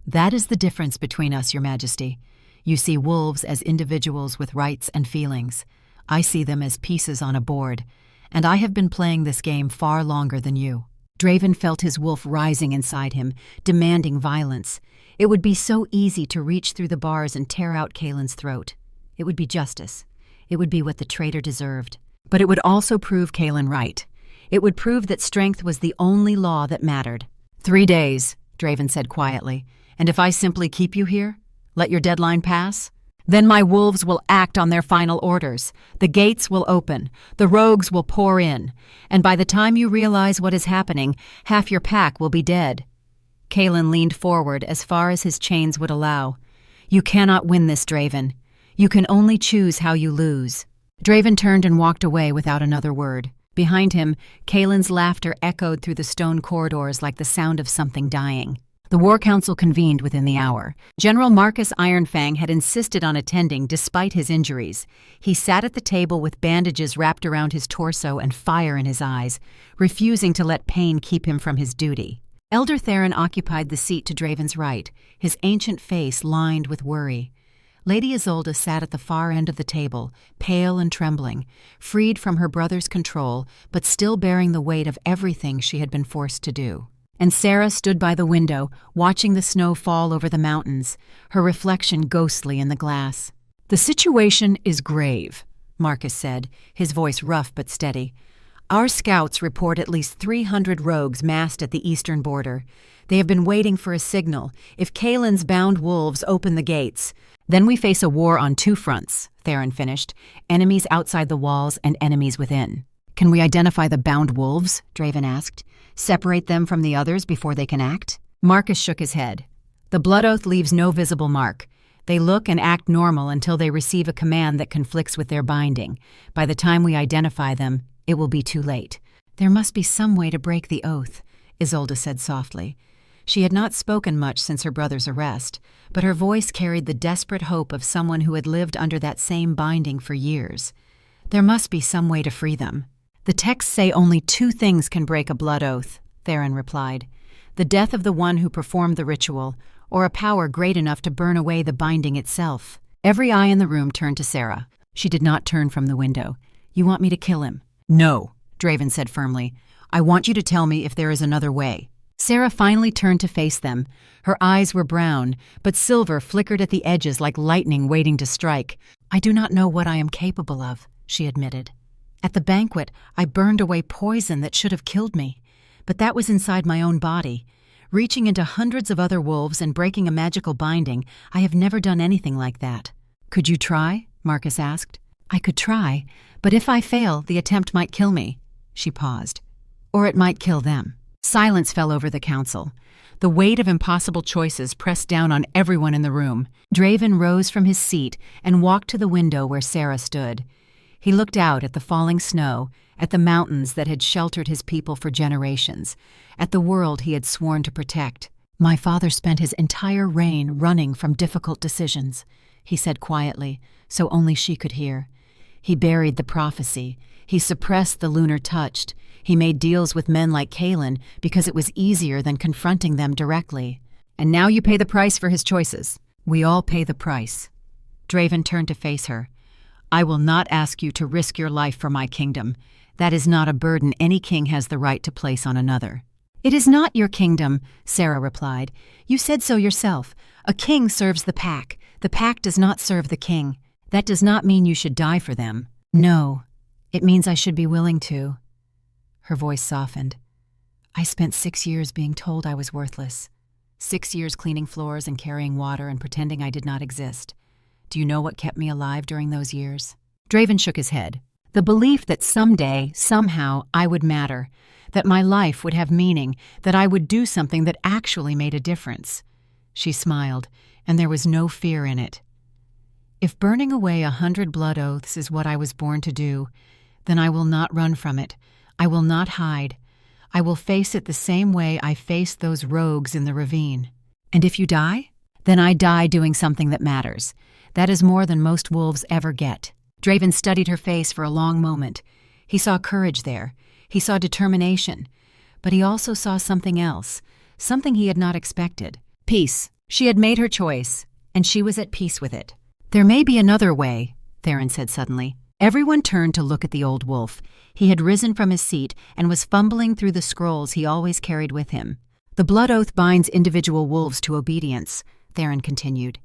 "That is the difference between us, Your Majesty. You see wolves as individuals with rights and feelings. I see them as pieces on a board, and I have been playing this game far longer than you." Draven felt his wolf rising inside him, demanding violence. It would be so easy to reach through the bars and tear out Caelan's throat. It would be justice. It would be what the traitor deserved. But it would also prove Caelan right. It would prove that strength was the only law that mattered. 3 days, Draven said quietly. "And if I simply keep you here, let your deadline pass, then my wolves will act on their final orders. The gates will open, the rogues will pour in, and by the time you realize what is happening, half your pack will be dead." Caelan leaned forward as far as his chains would allow. "You cannot win this, Draven. You can only choose how you lose." Draven turned and walked away without another word. Behind him, Caelan's laughter echoed through the stone corridors like the sound of something dying. The War Council convened within the hour. General Marcus Ironfang had insisted on attending despite his injuries. He sat at the table with bandages wrapped around his torso and fire in his eyes, refusing to let pain keep him from his duty. Elder Theron occupied the seat to Draven's right, his ancient face lined with worry. Lady Isolde sat at the far end of the table, pale and trembling, freed from her brother's control, but still bearing the weight of everything she had been forced to do. And Sera stood by the window, watching the snow fall over the mountains, her reflection ghostly in the glass. "The situation is grave," Marcus said, his voice rough but steady. "Our scouts report at least 300 rogues massed at the eastern border. They have been waiting for a signal. If Caelan's bound wolves open the gates, then we face a war on 2 fronts," Theron finished, "enemies outside the walls and enemies within." "Can we identify the bound wolves?" Draven asked. "Separate them from the others before they can act?" Marcus shook his head. "The Blood Oath leaves no visible mark. They look and act normal until they receive a command that conflicts with their binding. By the time we identify them, it will be too late." "There must be some way to break the oath," Isolde said softly. She had not spoken much since her brother's arrest, but her voice carried the desperate hope of someone who had lived under that same binding for years. "There must be some way to free them." "The texts say only 2 things can break a blood oath," Theron replied. "The death of the one who performed the ritual, or a power great enough to burn away the binding itself." Every eye in the room turned to Sera. She did not turn from the window. "You want me to kill him?" "No," Draven said firmly. I want you to tell me if there is another way." Sera finally turned to face them. Her eyes were brown, but silver flickered at the edges like lightning waiting to strike. "I do not know what I am capable of," she admitted. "At the banquet, I burned away poison that should have killed me. But that was inside my own body. Reaching into hundreds of other wolves and breaking a magical binding, I have never done anything like that." "Could you try?" Marcus asked. "I could try, but if I fail, the attempt might kill me." She paused. "Or it might kill them." Silence fell over the council. The weight of impossible choices pressed down on everyone in the room. Draven rose from his seat and walked to the window where Sera stood. He looked out at the falling snow, at the mountains that had sheltered his people for generations, at the world he had sworn to protect. "My father spent his entire reign running from difficult decisions," he said quietly, so only she could hear. "He buried the prophecy. He suppressed the lunar touched. He made deals with men like Kaelin because it was easier than confronting them directly. And now you pay the price for his choices." "We all pay the price." Draven turned to face her. "I will not ask you to risk your life for my kingdom. That is not a burden any king has the right to place on another." "It is not your kingdom," Sera replied. "You said so yourself. A king serves the pack. The pack does not serve the king. That does not mean you should die for them." "No, it means I should be willing to." Her voice softened. "I spent 6 years being told I was worthless. 6 years cleaning floors and carrying water and pretending I did not exist. Do you know what kept me alive during those years?" Draven shook his head. "The belief that someday, somehow, I would matter, that my life would have meaning, that I would do something that actually made a difference." She smiled, and there was no fear in it. "If burning away 100 blood oaths is what I was born to do, then I will not run from it. I will not hide. I will face it the same way I faced those rogues in the ravine." "And if you die?" "Then I die doing something that matters. That is more than most wolves ever get." Draven studied her face for a long moment. He saw courage there. He saw determination. But he also saw something else, something he had not expected. Peace. She had made her choice, and she was at peace with it. "There may be another way," Theron said suddenly. Everyone turned to look at the old wolf. He had risen from his seat and was fumbling through the scrolls he always carried with him. "The blood oath binds individual wolves to obedience," Theron continued.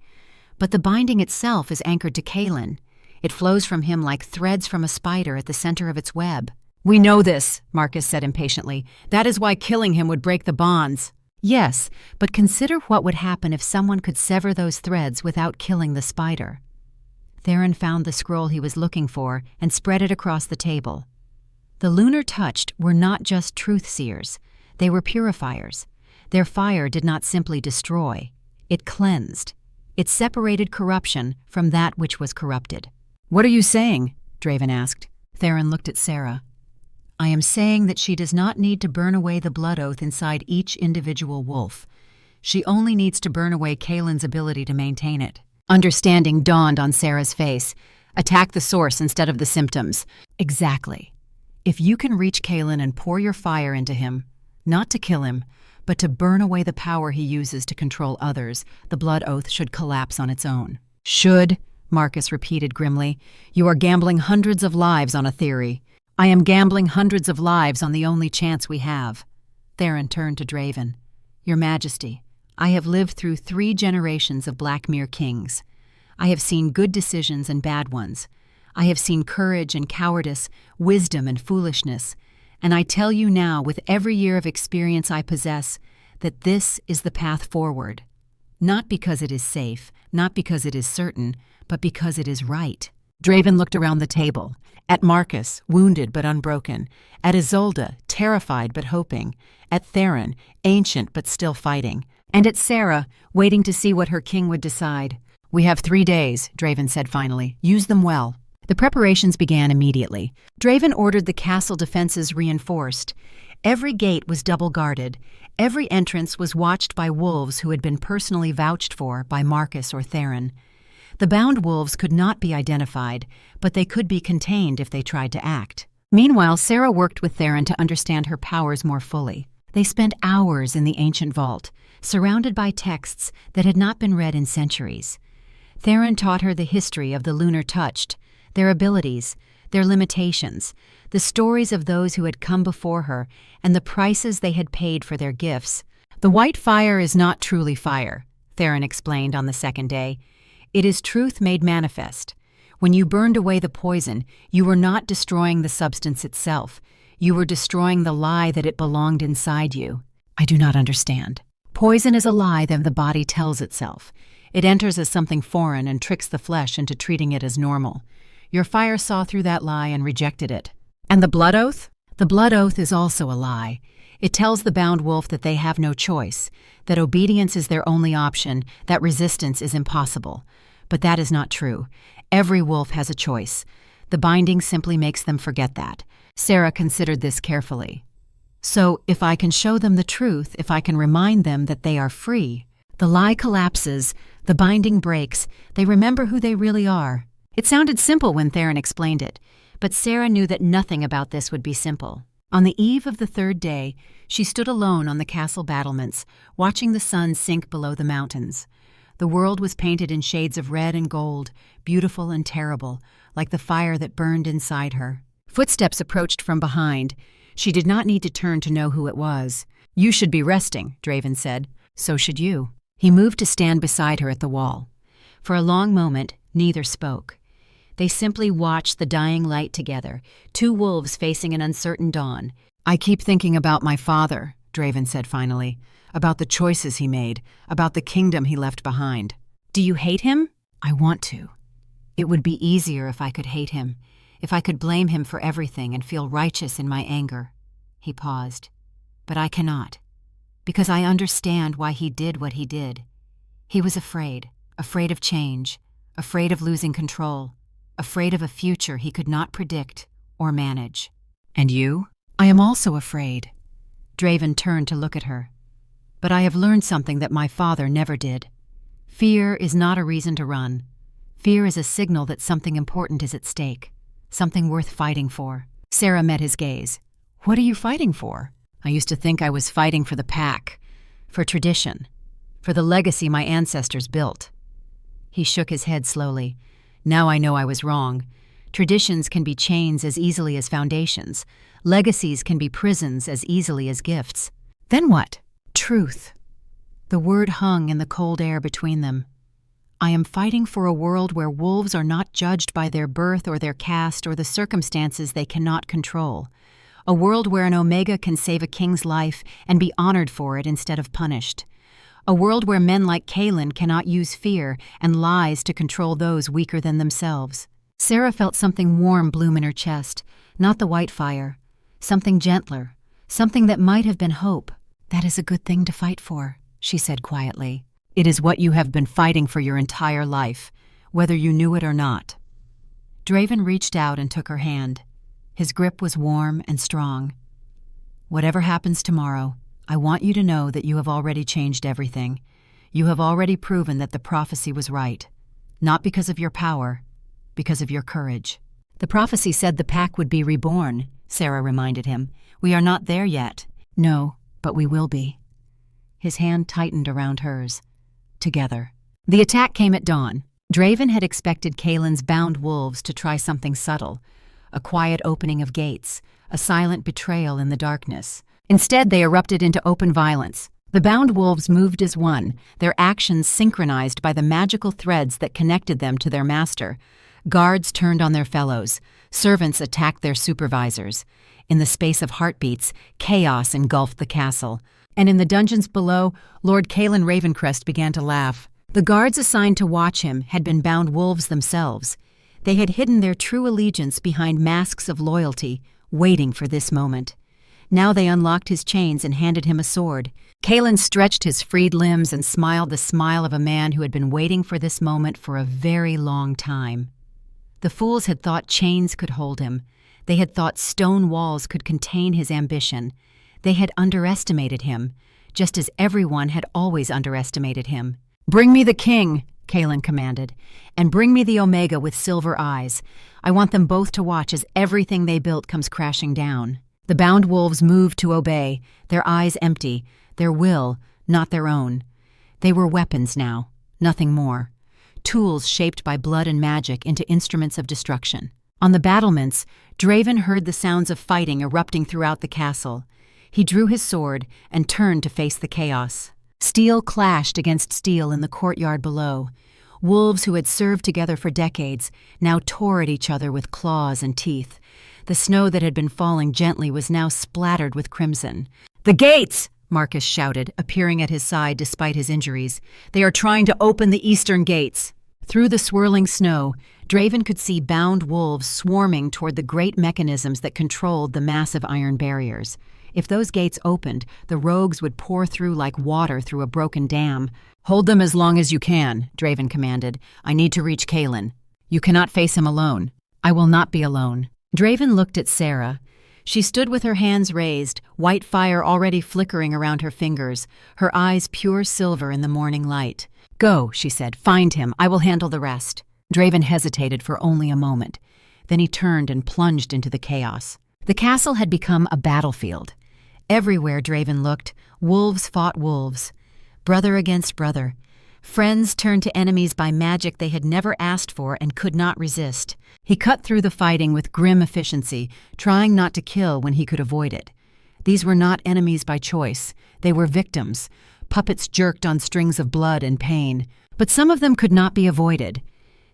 "But the binding itself is anchored to Kaelin. It flows from him like threads from a spider at the center of its web." "We know this," Marcus said impatiently. "That is why killing him would break the bonds." "Yes, but consider what would happen if someone could sever those threads without killing the spider." Theron found the scroll he was looking for and spread it across the table. The lunar touched were not just truth-seers. They were purifiers. Their fire did not simply destroy. It cleansed. It separated corruption from that which was corrupted. "What are you saying?" Draven asked. Theron looked at Sera. "I am saying that she does not need to burn away the blood oath inside each individual wolf. She only needs to burn away Kaelin's ability to maintain it." Understanding dawned on Sera's face. "Attack the source instead of the symptoms." "Exactly. If you can reach Kaelin and pour your fire into him, not to kill him, but to burn away the power he uses to control others, the blood oath should collapse on its own." "Should," Marcus repeated grimly. "You are gambling hundreds of lives on a theory." "I am gambling hundreds of lives on the only chance we have." Theron turned to Draven. "Your Majesty, I have lived through 3 generations of Blackmere kings. I have seen good decisions and bad ones. I have seen courage and cowardice, wisdom and foolishness, and I tell you now with every year of experience I possess that this is the path forward. Not because it is safe, not because it is certain, but because it is right." Draven looked around the table, at Marcus, wounded but unbroken, at Isolde, terrified but hoping, at Theron, ancient but still fighting, and at Sera, waiting to see what her king would decide. "We have 3 days," Draven said finally. "Use them well." The preparations began immediately. Draven ordered the castle defenses reinforced. Every gate was double-guarded. Every entrance was watched by wolves who had been personally vouched for by Marcus or Theron. The bound wolves could not be identified, but they could be contained if they tried to act. Meanwhile, Sera worked with Theron to understand her powers more fully. They spent hours in the ancient vault, surrounded by texts that had not been read in centuries. Theron taught her the history of the lunar touched, their abilities, their limitations, the stories of those who had come before her, and the prices they had paid for their gifts. "The white fire is not truly fire," Theron explained on the second day. "It is truth made manifest. When you burned away the poison, you were not destroying the substance itself. You were destroying the lie that it belonged inside you." "I do not understand." "Poison is a lie that the body tells itself. It enters as something foreign and tricks the flesh into treating it as normal. Your fire saw through that lie and rejected it." "And the blood oath?" "The blood oath is also a lie. It tells the bound wolf that they have no choice, that obedience is their only option, that resistance is impossible. But that is not true. Every wolf has a choice. The binding simply makes them forget that." Sera considered this carefully. "So, if I can show them the truth, if I can remind them that they are free, the lie collapses, the binding breaks, they remember who they really are." It sounded simple when Theron explained it, but Sera knew that nothing about this would be simple. On the eve of the third day, she stood alone on the castle battlements, watching the sun sink below the mountains. The world was painted in shades of red and gold, beautiful and terrible, like the fire that burned inside her. Footsteps approached from behind. She did not need to turn to know who it was. "You should be resting," Draven said. "So should you." He moved to stand beside her at the wall. For a long moment, neither spoke. They simply watched the dying light together, two wolves facing an uncertain dawn. "I keep thinking about my father," Draven said finally, "about the choices he made, about the kingdom he left behind." "Do you hate him?" "I want to. It would be easier if I could hate him, if I could blame him for everything and feel righteous in my anger." He paused. "But I cannot, because I understand why he did what he did. He was afraid of change, afraid of losing control, afraid of a future he could not predict or manage." "And you?" "I am also afraid." Draven turned to look at her. "But I have learned something that my father never did. Fear is not a reason to run. Fear is a signal that something important is at stake, something worth fighting for." Sera met his gaze. "What are you fighting for?" "I used to think I was fighting for the pack, for tradition, for the legacy my ancestors built." He shook his head slowly. "Now I know I was wrong. Traditions can be chains as easily as foundations. Legacies can be prisons as easily as gifts." "Then what?" "Truth." The word hung in the cold air between them. "I am fighting for a world where wolves are not judged by their birth or their caste or the circumstances they cannot control. A world where an Omega can save a king's life and be honored for it instead of punished. A world where men like Kaelin cannot use fear and lies to control those weaker than themselves." Sera felt something warm bloom in her chest, not the white fire. Something gentler, something that might have been hope. "That is a good thing to fight for," she said quietly. "It is what you have been fighting for your entire life, whether you knew it or not." Draven reached out and took her hand. His grip was warm and strong. "Whatever happens tomorrow, I want you to know that you have already changed everything. You have already proven that the prophecy was right. Not because of your power, because of your courage." "The prophecy said the pack would be reborn," Sera reminded him. "We are not there yet." "No, but we will be." His hand tightened around hers. Together. The attack came at dawn. Draven had expected Kaelin's bound wolves to try something subtle, a quiet opening of gates, a silent betrayal in the darkness. Instead, they erupted into open violence. The bound wolves moved as one, their actions synchronized by the magical threads that connected them to their master. Guards turned on their fellows. Servants attacked their supervisors. In the space of heartbeats, chaos engulfed the castle. And in the dungeons below, Lord Kaelin Ravencrest began to laugh. The guards assigned to watch him had been bound wolves themselves. They had hidden their true allegiance behind masks of loyalty, waiting for this moment. Now they unlocked his chains and handed him a sword. Kaelin stretched his freed limbs and smiled the smile of a man who had been waiting for this moment for a very long time. The fools had thought chains could hold him. They had thought stone walls could contain his ambition. They had underestimated him, just as everyone had always underestimated him. "Bring me the king," Kaelin commanded, "and bring me the Omega with silver eyes. I want them both to watch as everything they built comes crashing down." The bound wolves moved to obey, their eyes empty, their will, not their own. They were weapons now, nothing more. Tools shaped by blood and magic into instruments of destruction. On the battlements, Draven heard the sounds of fighting erupting throughout the castle. He drew his sword and turned to face the chaos. Steel clashed against steel in the courtyard below. Wolves who had served together for decades now tore at each other with claws and teeth. The snow that had been falling gently was now splattered with crimson. "The gates!" Marcus shouted, appearing at his side despite his injuries. "They are trying to open the eastern gates." Through the swirling snow, Draven could see bound wolves swarming toward the great mechanisms that controlled the massive iron barriers. If those gates opened, the rogues would pour through like water through a broken dam. "Hold them as long as you can," Draven commanded. "I need to reach Kalen. You cannot face him alone." "I will not be alone." Draven looked at Sera. She stood with her hands raised, white fire already flickering around her fingers, her eyes pure silver in the morning light. "Go," she said. "Find him. I will handle the rest." Draven hesitated for only a moment. Then he turned and plunged into the chaos. The castle had become a battlefield. Everywhere Draven looked, wolves fought wolves. Brother against brother. Friends turned to enemies by magic they had never asked for and could not resist. He cut through the fighting with grim efficiency, trying not to kill when he could avoid it. These were not enemies by choice. They were victims, puppets jerked on strings of blood and pain. But some of them could not be avoided.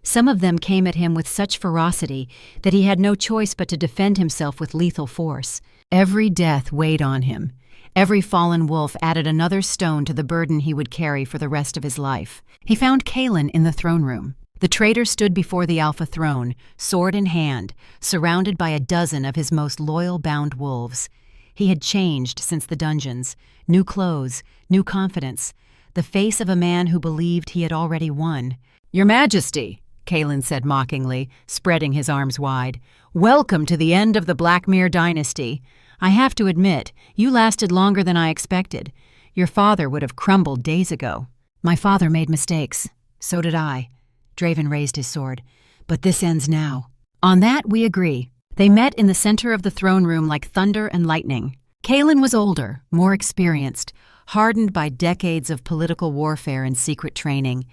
Some of them came at him with such ferocity that he had no choice but to defend himself with lethal force. Every death weighed on him. Every fallen wolf added another stone to the burden he would carry for the rest of his life. He found Kalen in the throne room. The traitor stood before the Alpha throne, sword in hand, surrounded by a dozen of his most loyal bound wolves. He had changed since the dungeons. New clothes, new confidence. The face of a man who believed he had already won. "Your Majesty," Kalen said mockingly, spreading his arms wide. "Welcome to the end of the Blackmere dynasty. I have to admit, you lasted longer than I expected. Your father would have crumbled days ago." "My father made mistakes. So did I." Draven raised his sword. "But this ends now." "On that we agree." They met in the center of the throne room like thunder and lightning. Kalen was older, more experienced, hardened by decades of political warfare and secret training.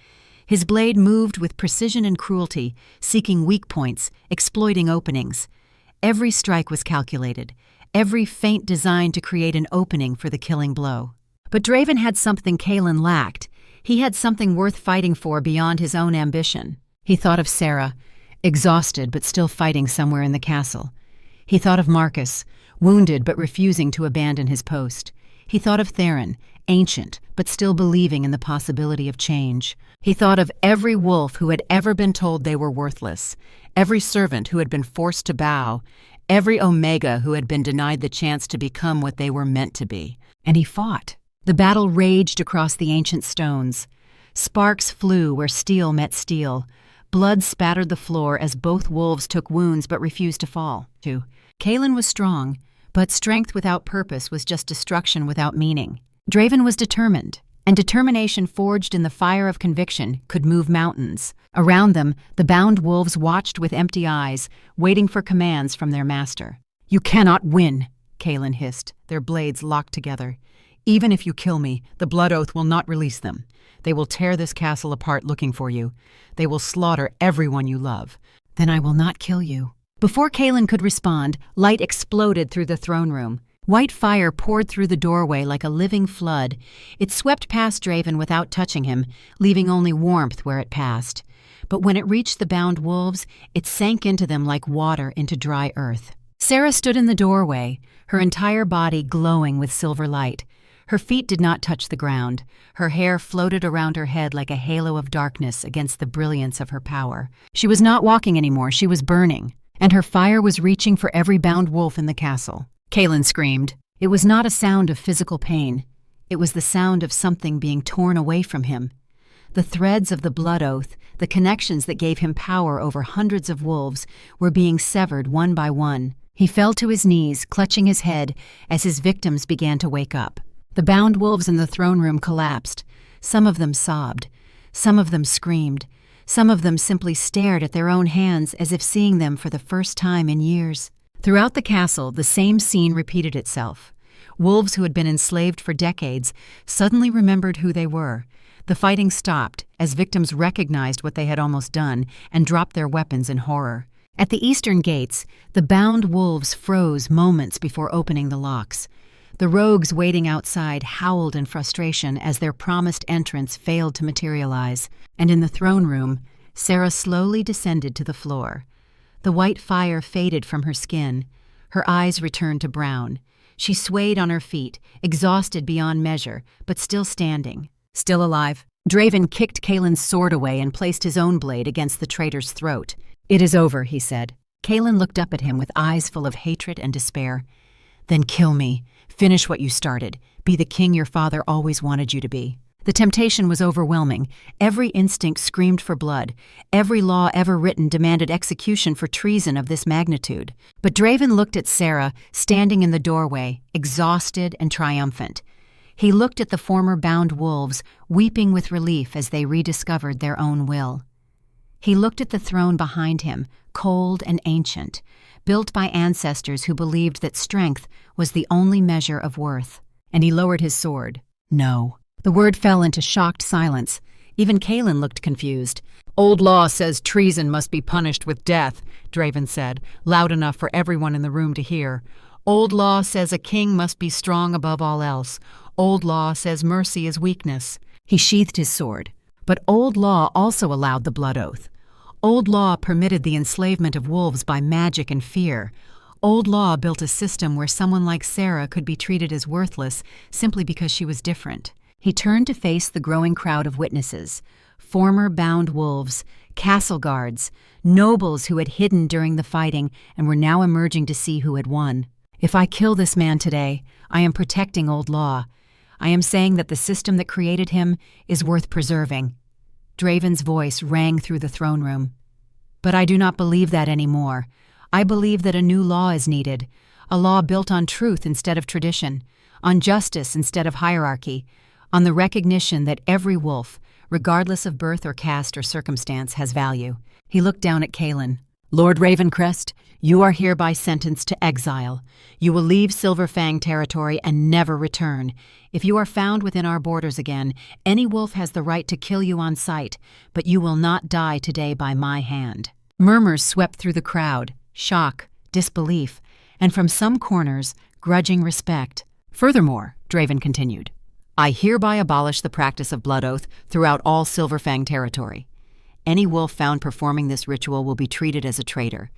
His blade moved with precision and cruelty, seeking weak points, exploiting openings. Every strike was calculated, every feint designed to create an opening for the killing blow. But Draven had something Kalen lacked. He had something worth fighting for beyond his own ambition. He thought of Sera, exhausted but still fighting somewhere in the castle. He thought of Marcus, wounded but refusing to abandon his post. He thought of Theron, ancient but still believing in the possibility of change. He thought of every wolf who had ever been told they were worthless, every servant who had been forced to bow, every Omega who had been denied the chance to become what they were meant to be. And he fought. The battle raged across the ancient stones. Sparks flew where steel met steel. Blood spattered the floor as both wolves took wounds but refused to fall. Kalen was strong, but strength without purpose was just destruction without meaning. Draven was determined, and determination forged in the fire of conviction could move mountains. Around them, the bound wolves watched with empty eyes, waiting for commands from their master. "You cannot win," Kalen hissed, their blades locked together. "Even if you kill me, the Blood Oath will not release them. They will tear this castle apart looking for you. They will slaughter everyone you love. Then I will not kill you." Before Kalen could respond, light exploded through the throne room. White fire poured through the doorway like a living flood. It swept past Draven without touching him, leaving only warmth where it passed. But when it reached the bound wolves, it sank into them like water into dry earth. Sera stood in the doorway, her entire body glowing with silver light. Her feet did not touch the ground. Her hair floated around her head like a halo of darkness against the brilliance of her power. She was not walking anymore, she was burning, and her fire was reaching for every bound wolf in the castle. Kalen screamed. It was not a sound of physical pain. It was the sound of something being torn away from him. The threads of the Blood Oath, the connections that gave him power over hundreds of wolves, were being severed one by one. He fell to his knees, clutching his head, as his victims began to wake up. The bound wolves in the throne room collapsed. Some of them sobbed. Some of them screamed. Some of them simply stared at their own hands as if seeing them for the first time in years. Throughout the castle, the same scene repeated itself. Wolves who had been enslaved for decades suddenly remembered who they were. The fighting stopped as victims recognized what they had almost done and dropped their weapons in horror. At the eastern gates, the bound wolves froze moments before opening the locks. The rogues waiting outside howled in frustration as their promised entrance failed to materialize, and in the throne room, Sera slowly descended to the floor. The white fire faded from her skin. Her eyes returned to brown. She swayed on her feet, exhausted beyond measure, but still standing. Still alive. Draven kicked Kaelin's sword away and placed his own blade against the traitor's throat. "It is over," he said. Kaelin looked up at him with eyes full of hatred and despair. "Then kill me. Finish what you started. Be the king your father always wanted you to be." The temptation was overwhelming. Every instinct screamed for blood. Every law ever written demanded execution for treason of this magnitude. But Draven looked at Sera, standing in the doorway, exhausted and triumphant. He looked at the former bound wolves, weeping with relief as they rediscovered their own will. He looked at the throne behind him, cold and ancient, built by ancestors who believed that strength was the only measure of worth. And he lowered his sword. "No." The word fell into shocked silence. Even Kaelin looked confused. "Old law says treason must be punished with death," Draven said, loud enough for everyone in the room to hear. "Old law says a king must be strong above all else. Old law says mercy is weakness." He sheathed his sword. But old law also allowed the blood oath. Old law permitted the enslavement of wolves by magic and fear. Old law built a system where someone like Sera could be treated as worthless simply because she was different. He turned to face the growing crowd of witnesses, former bound wolves, castle guards, nobles who had hidden during the fighting and were now emerging to see who had won. "If I kill this man today, I am protecting old law. I am saying that the system that created him is worth preserving." Draven's voice rang through the throne room. "But I do not believe that anymore. I believe that a new law is needed, a law built on truth instead of tradition, on justice instead of hierarchy, on the recognition that every wolf, regardless of birth or caste or circumstance, has value." He looked down at Kaelin. "Lord Ravencrest, you are hereby sentenced to exile. You will leave Silverfang territory and never return. If you are found within our borders again, any wolf has the right to kill you on sight, but you will not die today by my hand." Murmurs swept through the crowd, shock, disbelief, and from some corners, grudging respect. "Furthermore," Draven continued, "I hereby abolish the practice of blood oath throughout all Silverfang territory. Any wolf found performing this ritual will be treated as a traitor.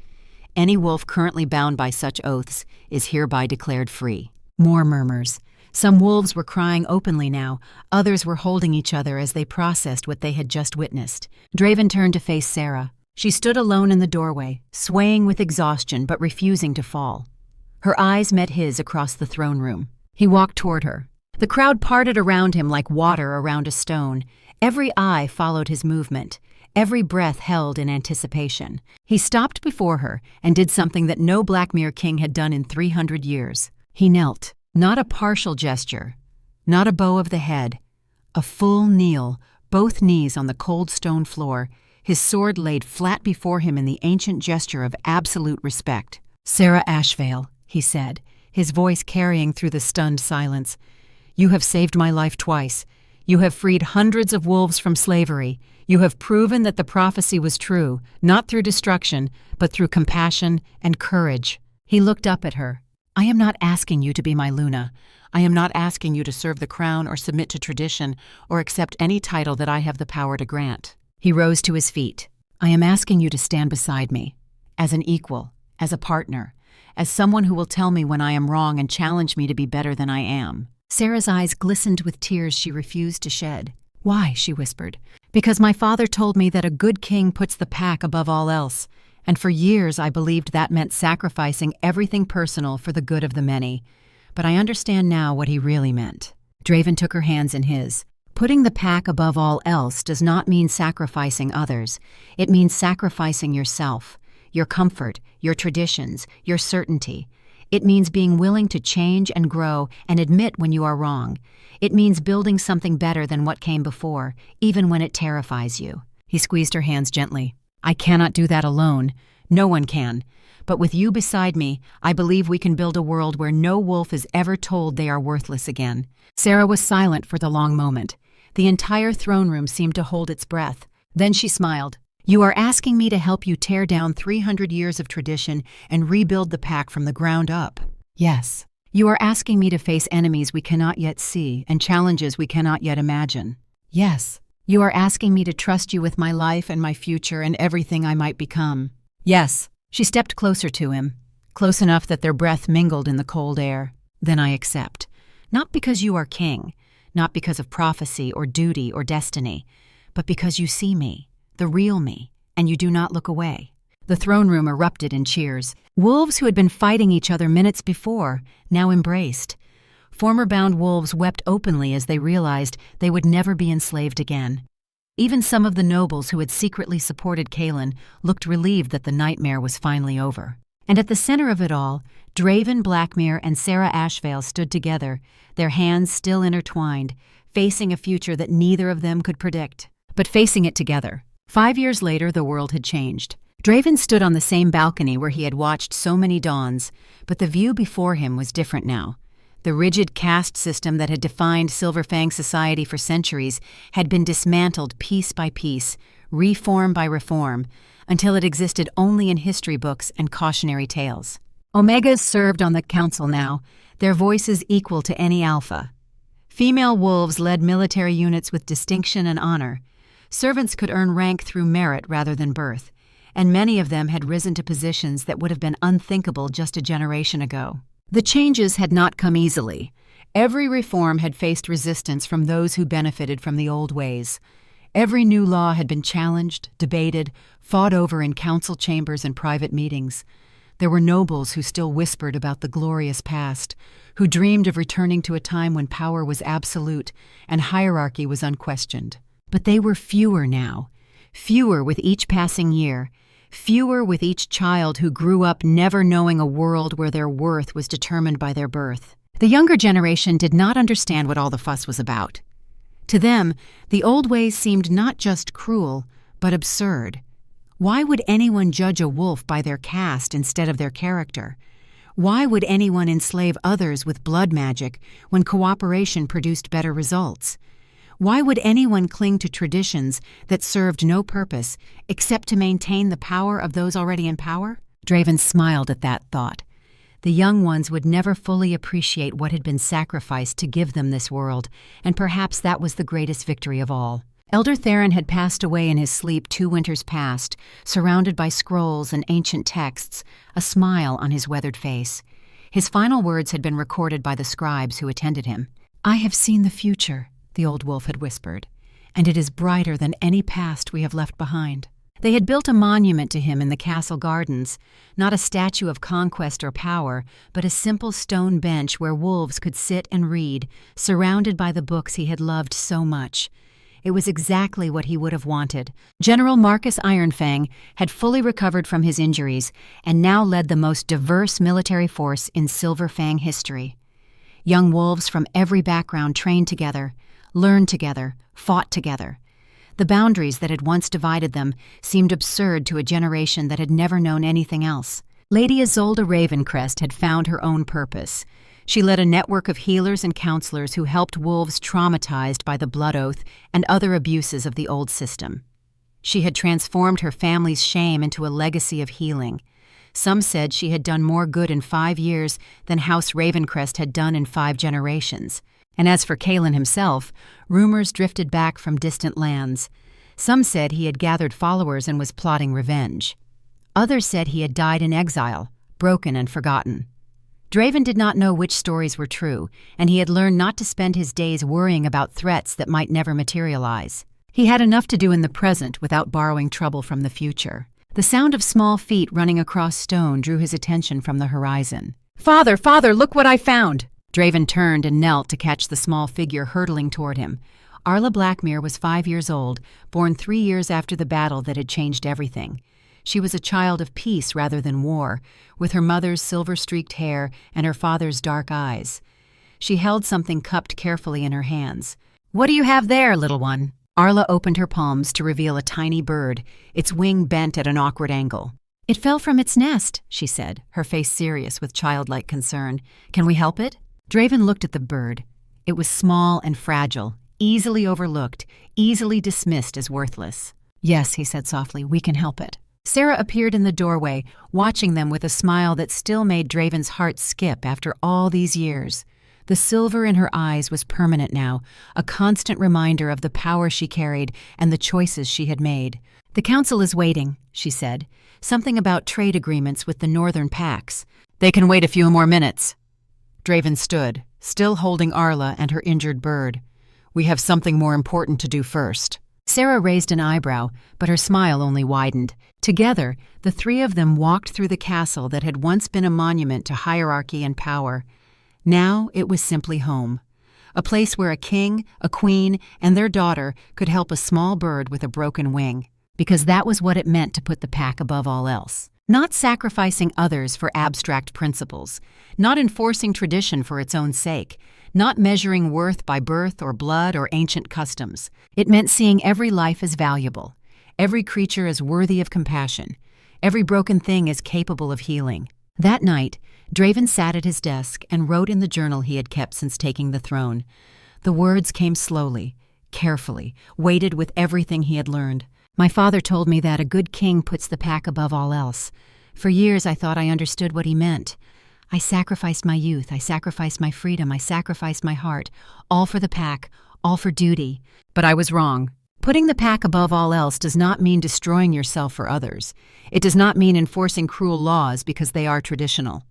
Any wolf currently bound by such oaths is hereby declared free." More murmurs. Some wolves were crying openly now, others were holding each other as they processed what they had just witnessed. Draven turned to face Sera. She stood alone in the doorway, swaying with exhaustion but refusing to fall. Her eyes met his across the throne room. He walked toward her. The crowd parted around him like water around a stone. Every eye followed his movement, every breath held in anticipation. He stopped before her and did something that no Blackmere king had done in 300 years. He knelt, not a partial gesture, not a bow of the head, a full kneel, both knees on the cold stone floor, his sword laid flat before him in the ancient gesture of absolute respect. "Sera Ashvale," he said, his voice carrying through the stunned silence. "You have saved my life twice. You have freed hundreds of wolves from slavery. You have proven that the prophecy was true, not through destruction, but through compassion and courage." He looked up at her. "I am not asking you to be my Luna. I am not asking you to serve the crown or submit to tradition or accept any title that I have the power to grant." He rose to his feet. "I am asking you to stand beside me, as an equal, as a partner, as someone who will tell me when I am wrong and challenge me to be better than I am." Sera's eyes glistened with tears she refused to shed. "Why?" she whispered. "Because my father told me that a good king puts the pack above all else, and for years I believed that meant sacrificing everything personal for the good of the many. But I understand now what he really meant." Draven took her hands in his. "Putting the pack above all else does not mean sacrificing others. It means sacrificing yourself, your comfort, your traditions, your certainty. It means being willing to change and grow and admit when you are wrong. It means building something better than what came before, even when it terrifies you." He squeezed her hands gently. "I cannot do that alone. No one can. But with you beside me, I believe we can build a world where no wolf is ever told they are worthless again." Sera was silent for the long moment. The entire throne room seemed to hold its breath. Then she smiled. You are asking me to help you tear down 300 years of tradition and rebuild the pack from the ground up. Yes. You are asking me to face enemies we cannot yet see and challenges we cannot yet imagine. Yes. You are asking me to trust you with my life and my future and everything I might become. Yes. She stepped closer to him, close enough that their breath mingled in the cold air. Then I accept. Not because you are king, not because of prophecy or duty or destiny, but because you see me, the real me, and you do not look away. The throne room erupted in cheers. Wolves who had been fighting each other minutes before now embraced. Former bound wolves wept openly as they realized they would never be enslaved again. Even some of the nobles who had secretly supported Kaelin looked relieved that the nightmare was finally over. And at the center of it all, Draven Blackmere and Sera Ashvale stood together, their hands still intertwined, facing a future that neither of them could predict, but facing it together. 5 years later, the world had changed. Draven stood on the same balcony where he had watched so many dawns, but the view before him was different now. The rigid caste system that had defined Silverfang society for centuries had been dismantled piece by piece, reform by reform, until it existed only in history books and cautionary tales. Omegas served on the council now, their voices equal to any alpha. Female wolves led military units with distinction and honor. Servants could earn rank through merit rather than birth, and many of them had risen to positions that would have been unthinkable just a generation ago. The changes had not come easily. Every reform had faced resistance from those who benefited from the old ways. Every new law had been challenged, debated, fought over in council chambers and private meetings. There were nobles who still whispered about the glorious past, who dreamed of returning to a time when power was absolute and hierarchy was unquestioned. But they were fewer now, fewer with each passing year, fewer with each child who grew up never knowing a world where their worth was determined by their birth. The younger generation did not understand what all the fuss was about. To them, the old ways seemed not just cruel, but absurd. Why would anyone judge a wolf by their caste instead of their character? Why would anyone enslave others with blood magic when cooperation produced better results? Why would anyone cling to traditions that served no purpose except to maintain the power of those already in power? Draven smiled at that thought. The young ones would never fully appreciate what had been sacrificed to give them this world, and perhaps that was the greatest victory of all. Elder Theron had passed away in his sleep 2 winters past, surrounded by scrolls and ancient texts, a smile on his weathered face. His final words had been recorded by the scribes who attended him. "I have seen the future," the old wolf had whispered, "and it is brighter than any past we have left behind." They had built a monument to him in the castle gardens, not a statue of conquest or power, but a simple stone bench where wolves could sit and read, surrounded by the books he had loved so much. It was exactly what he would have wanted. General Marcus Ironfang had fully recovered from his injuries and now led the most diverse military force in Silverfang history. Young wolves from every background trained together, learned together, fought together. The boundaries that had once divided them seemed absurd to a generation that had never known anything else. Lady Isolde Ravencrest had found her own purpose. She led a network of healers and counselors who helped wolves traumatized by the blood oath and other abuses of the old system. She had transformed her family's shame into a legacy of healing. Some said she had done more good in 5 years than House Ravencrest had done in 5 generations. And as for Kaelin himself, rumors drifted back from distant lands. Some said he had gathered followers and was plotting revenge. Others said he had died in exile, broken and forgotten. Draven did not know which stories were true, and he had learned not to spend his days worrying about threats that might never materialize. He had enough to do in the present without borrowing trouble from the future. The sound of small feet running across stone drew his attention from the horizon. "Father, father, look what I found!" Draven turned and knelt to catch the small figure hurtling toward him. Arla Blackmere was 5 years old, born 3 years after the battle that had changed everything. She was a child of peace rather than war, with her mother's silver-streaked hair and her father's dark eyes. She held something cupped carefully in her hands. "What do you have there, little one?" Arla opened her palms to reveal a tiny bird, its wing bent at an awkward angle. "It fell from its nest," she said, her face serious with childlike concern. "Can we help it?" Draven looked at the bird. It was small and fragile, easily overlooked, easily dismissed as worthless. "Yes," he said softly, "we can help it." Sera appeared in the doorway, watching them with a smile that still made Draven's heart skip after all these years. The silver in her eyes was permanent now, a constant reminder of the power she carried and the choices she had made. "The council is waiting," she said. "Something about trade agreements with the northern packs." "They can wait a few more minutes." Draven stood, still holding Arla and her injured bird. "We have something more important to do first." Sera raised an eyebrow, but her smile only widened. Together, the three of them walked through the castle that had once been a monument to hierarchy and power. Now it was simply home. A place where a king, a queen, and their daughter could help a small bird with a broken wing. Because that was what it meant to put the pack above all else. Not sacrificing others for abstract principles, not enforcing tradition for its own sake, not measuring worth by birth or blood or ancient customs. It meant seeing every life as valuable, every creature as worthy of compassion, every broken thing as capable of healing. That night, Draven sat at his desk and wrote in the journal he had kept since taking the throne. The words came slowly, carefully, weighted with everything he had learned. "My father told me that a good king puts the pack above all else. For years I thought I understood what he meant. I sacrificed my youth, I sacrificed my freedom, I sacrificed my heart, all for the pack, all for duty. But I was wrong. Putting the pack above all else does not mean destroying yourself for others. It does not mean enforcing cruel laws because they are traditional.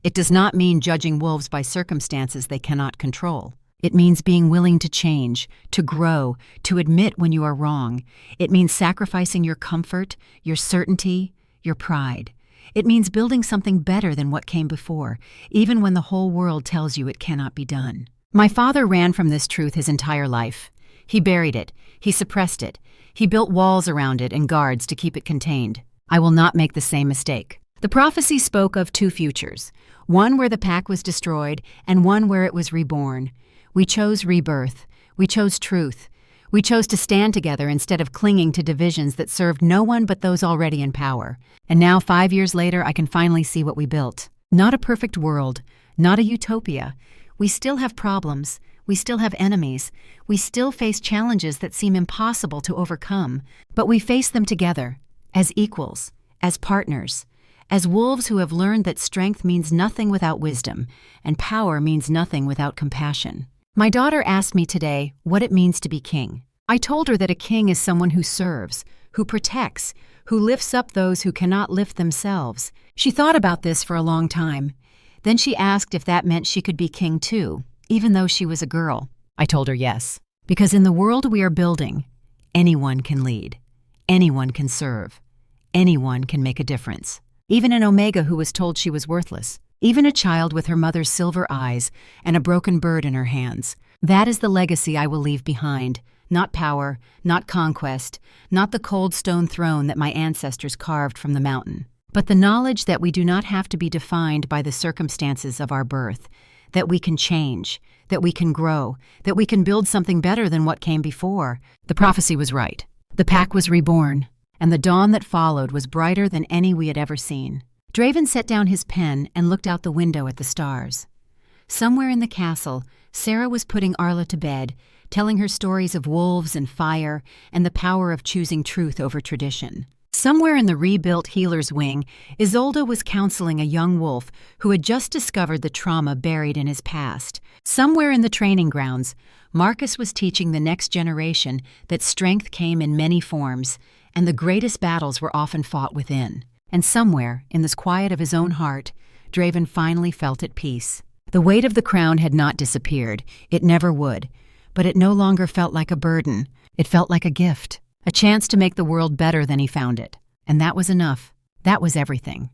It does not mean judging wolves by circumstances they cannot control. It means being willing to change, to grow, to admit when you are wrong. It means sacrificing your comfort, your certainty, your pride. It means building something better than what came before, even when the whole world tells you it cannot be done." My father ran from this truth his entire life. He buried it. He suppressed it. He built walls around it and guards to keep it contained. I will not make the same mistake. The prophecy spoke of two futures, one where the pack was destroyed and one where it was reborn. We chose rebirth. We chose truth. We chose to stand together instead of clinging to divisions that served no one but those already in power. And now, 5 years later, I can finally see what we built. Not a perfect world, not a utopia. We still have problems. We still have enemies. We still face challenges that seem impossible to overcome. But we face them together, as equals, as partners, as wolves who have learned that strength means nothing without wisdom, and power means nothing without compassion. My daughter asked me today what it means to be king. I told her that a king is someone who serves, who protects, who lifts up those who cannot lift themselves. She thought about this for a long time. Then she asked if that meant she could be king too, even though she was a girl. I told her yes. Because in the world we are building, anyone can lead, anyone can serve, anyone can make a difference. Even an Omega who was told she was worthless. Even a child with her mother's silver eyes and a broken bird in her hands. That is the legacy I will leave behind. Not power, not conquest, not the cold stone throne that my ancestors carved from the mountain. But the knowledge that we do not have to be defined by the circumstances of our birth, that we can change, that we can grow, that we can build something better than what came before. The prophecy was right. The pack was reborn, and the dawn that followed was brighter than any we had ever seen. Draven set down his pen and looked out the window at the stars. Somewhere in the castle, Sera was putting Arla to bed, telling her stories of wolves and fire and the power of choosing truth over tradition. Somewhere in the rebuilt healer's wing, Isolde was counseling a young wolf who had just discovered the trauma buried in his past. Somewhere in the training grounds, Marcus was teaching the next generation that strength came in many forms, and the greatest battles were often fought within. And somewhere, in this quiet of his own heart, Draven finally felt at peace. The weight of the crown had not disappeared. It never would. But it no longer felt like a burden. It felt like a gift, a chance to make the world better than he found it. And that was enough. That was everything.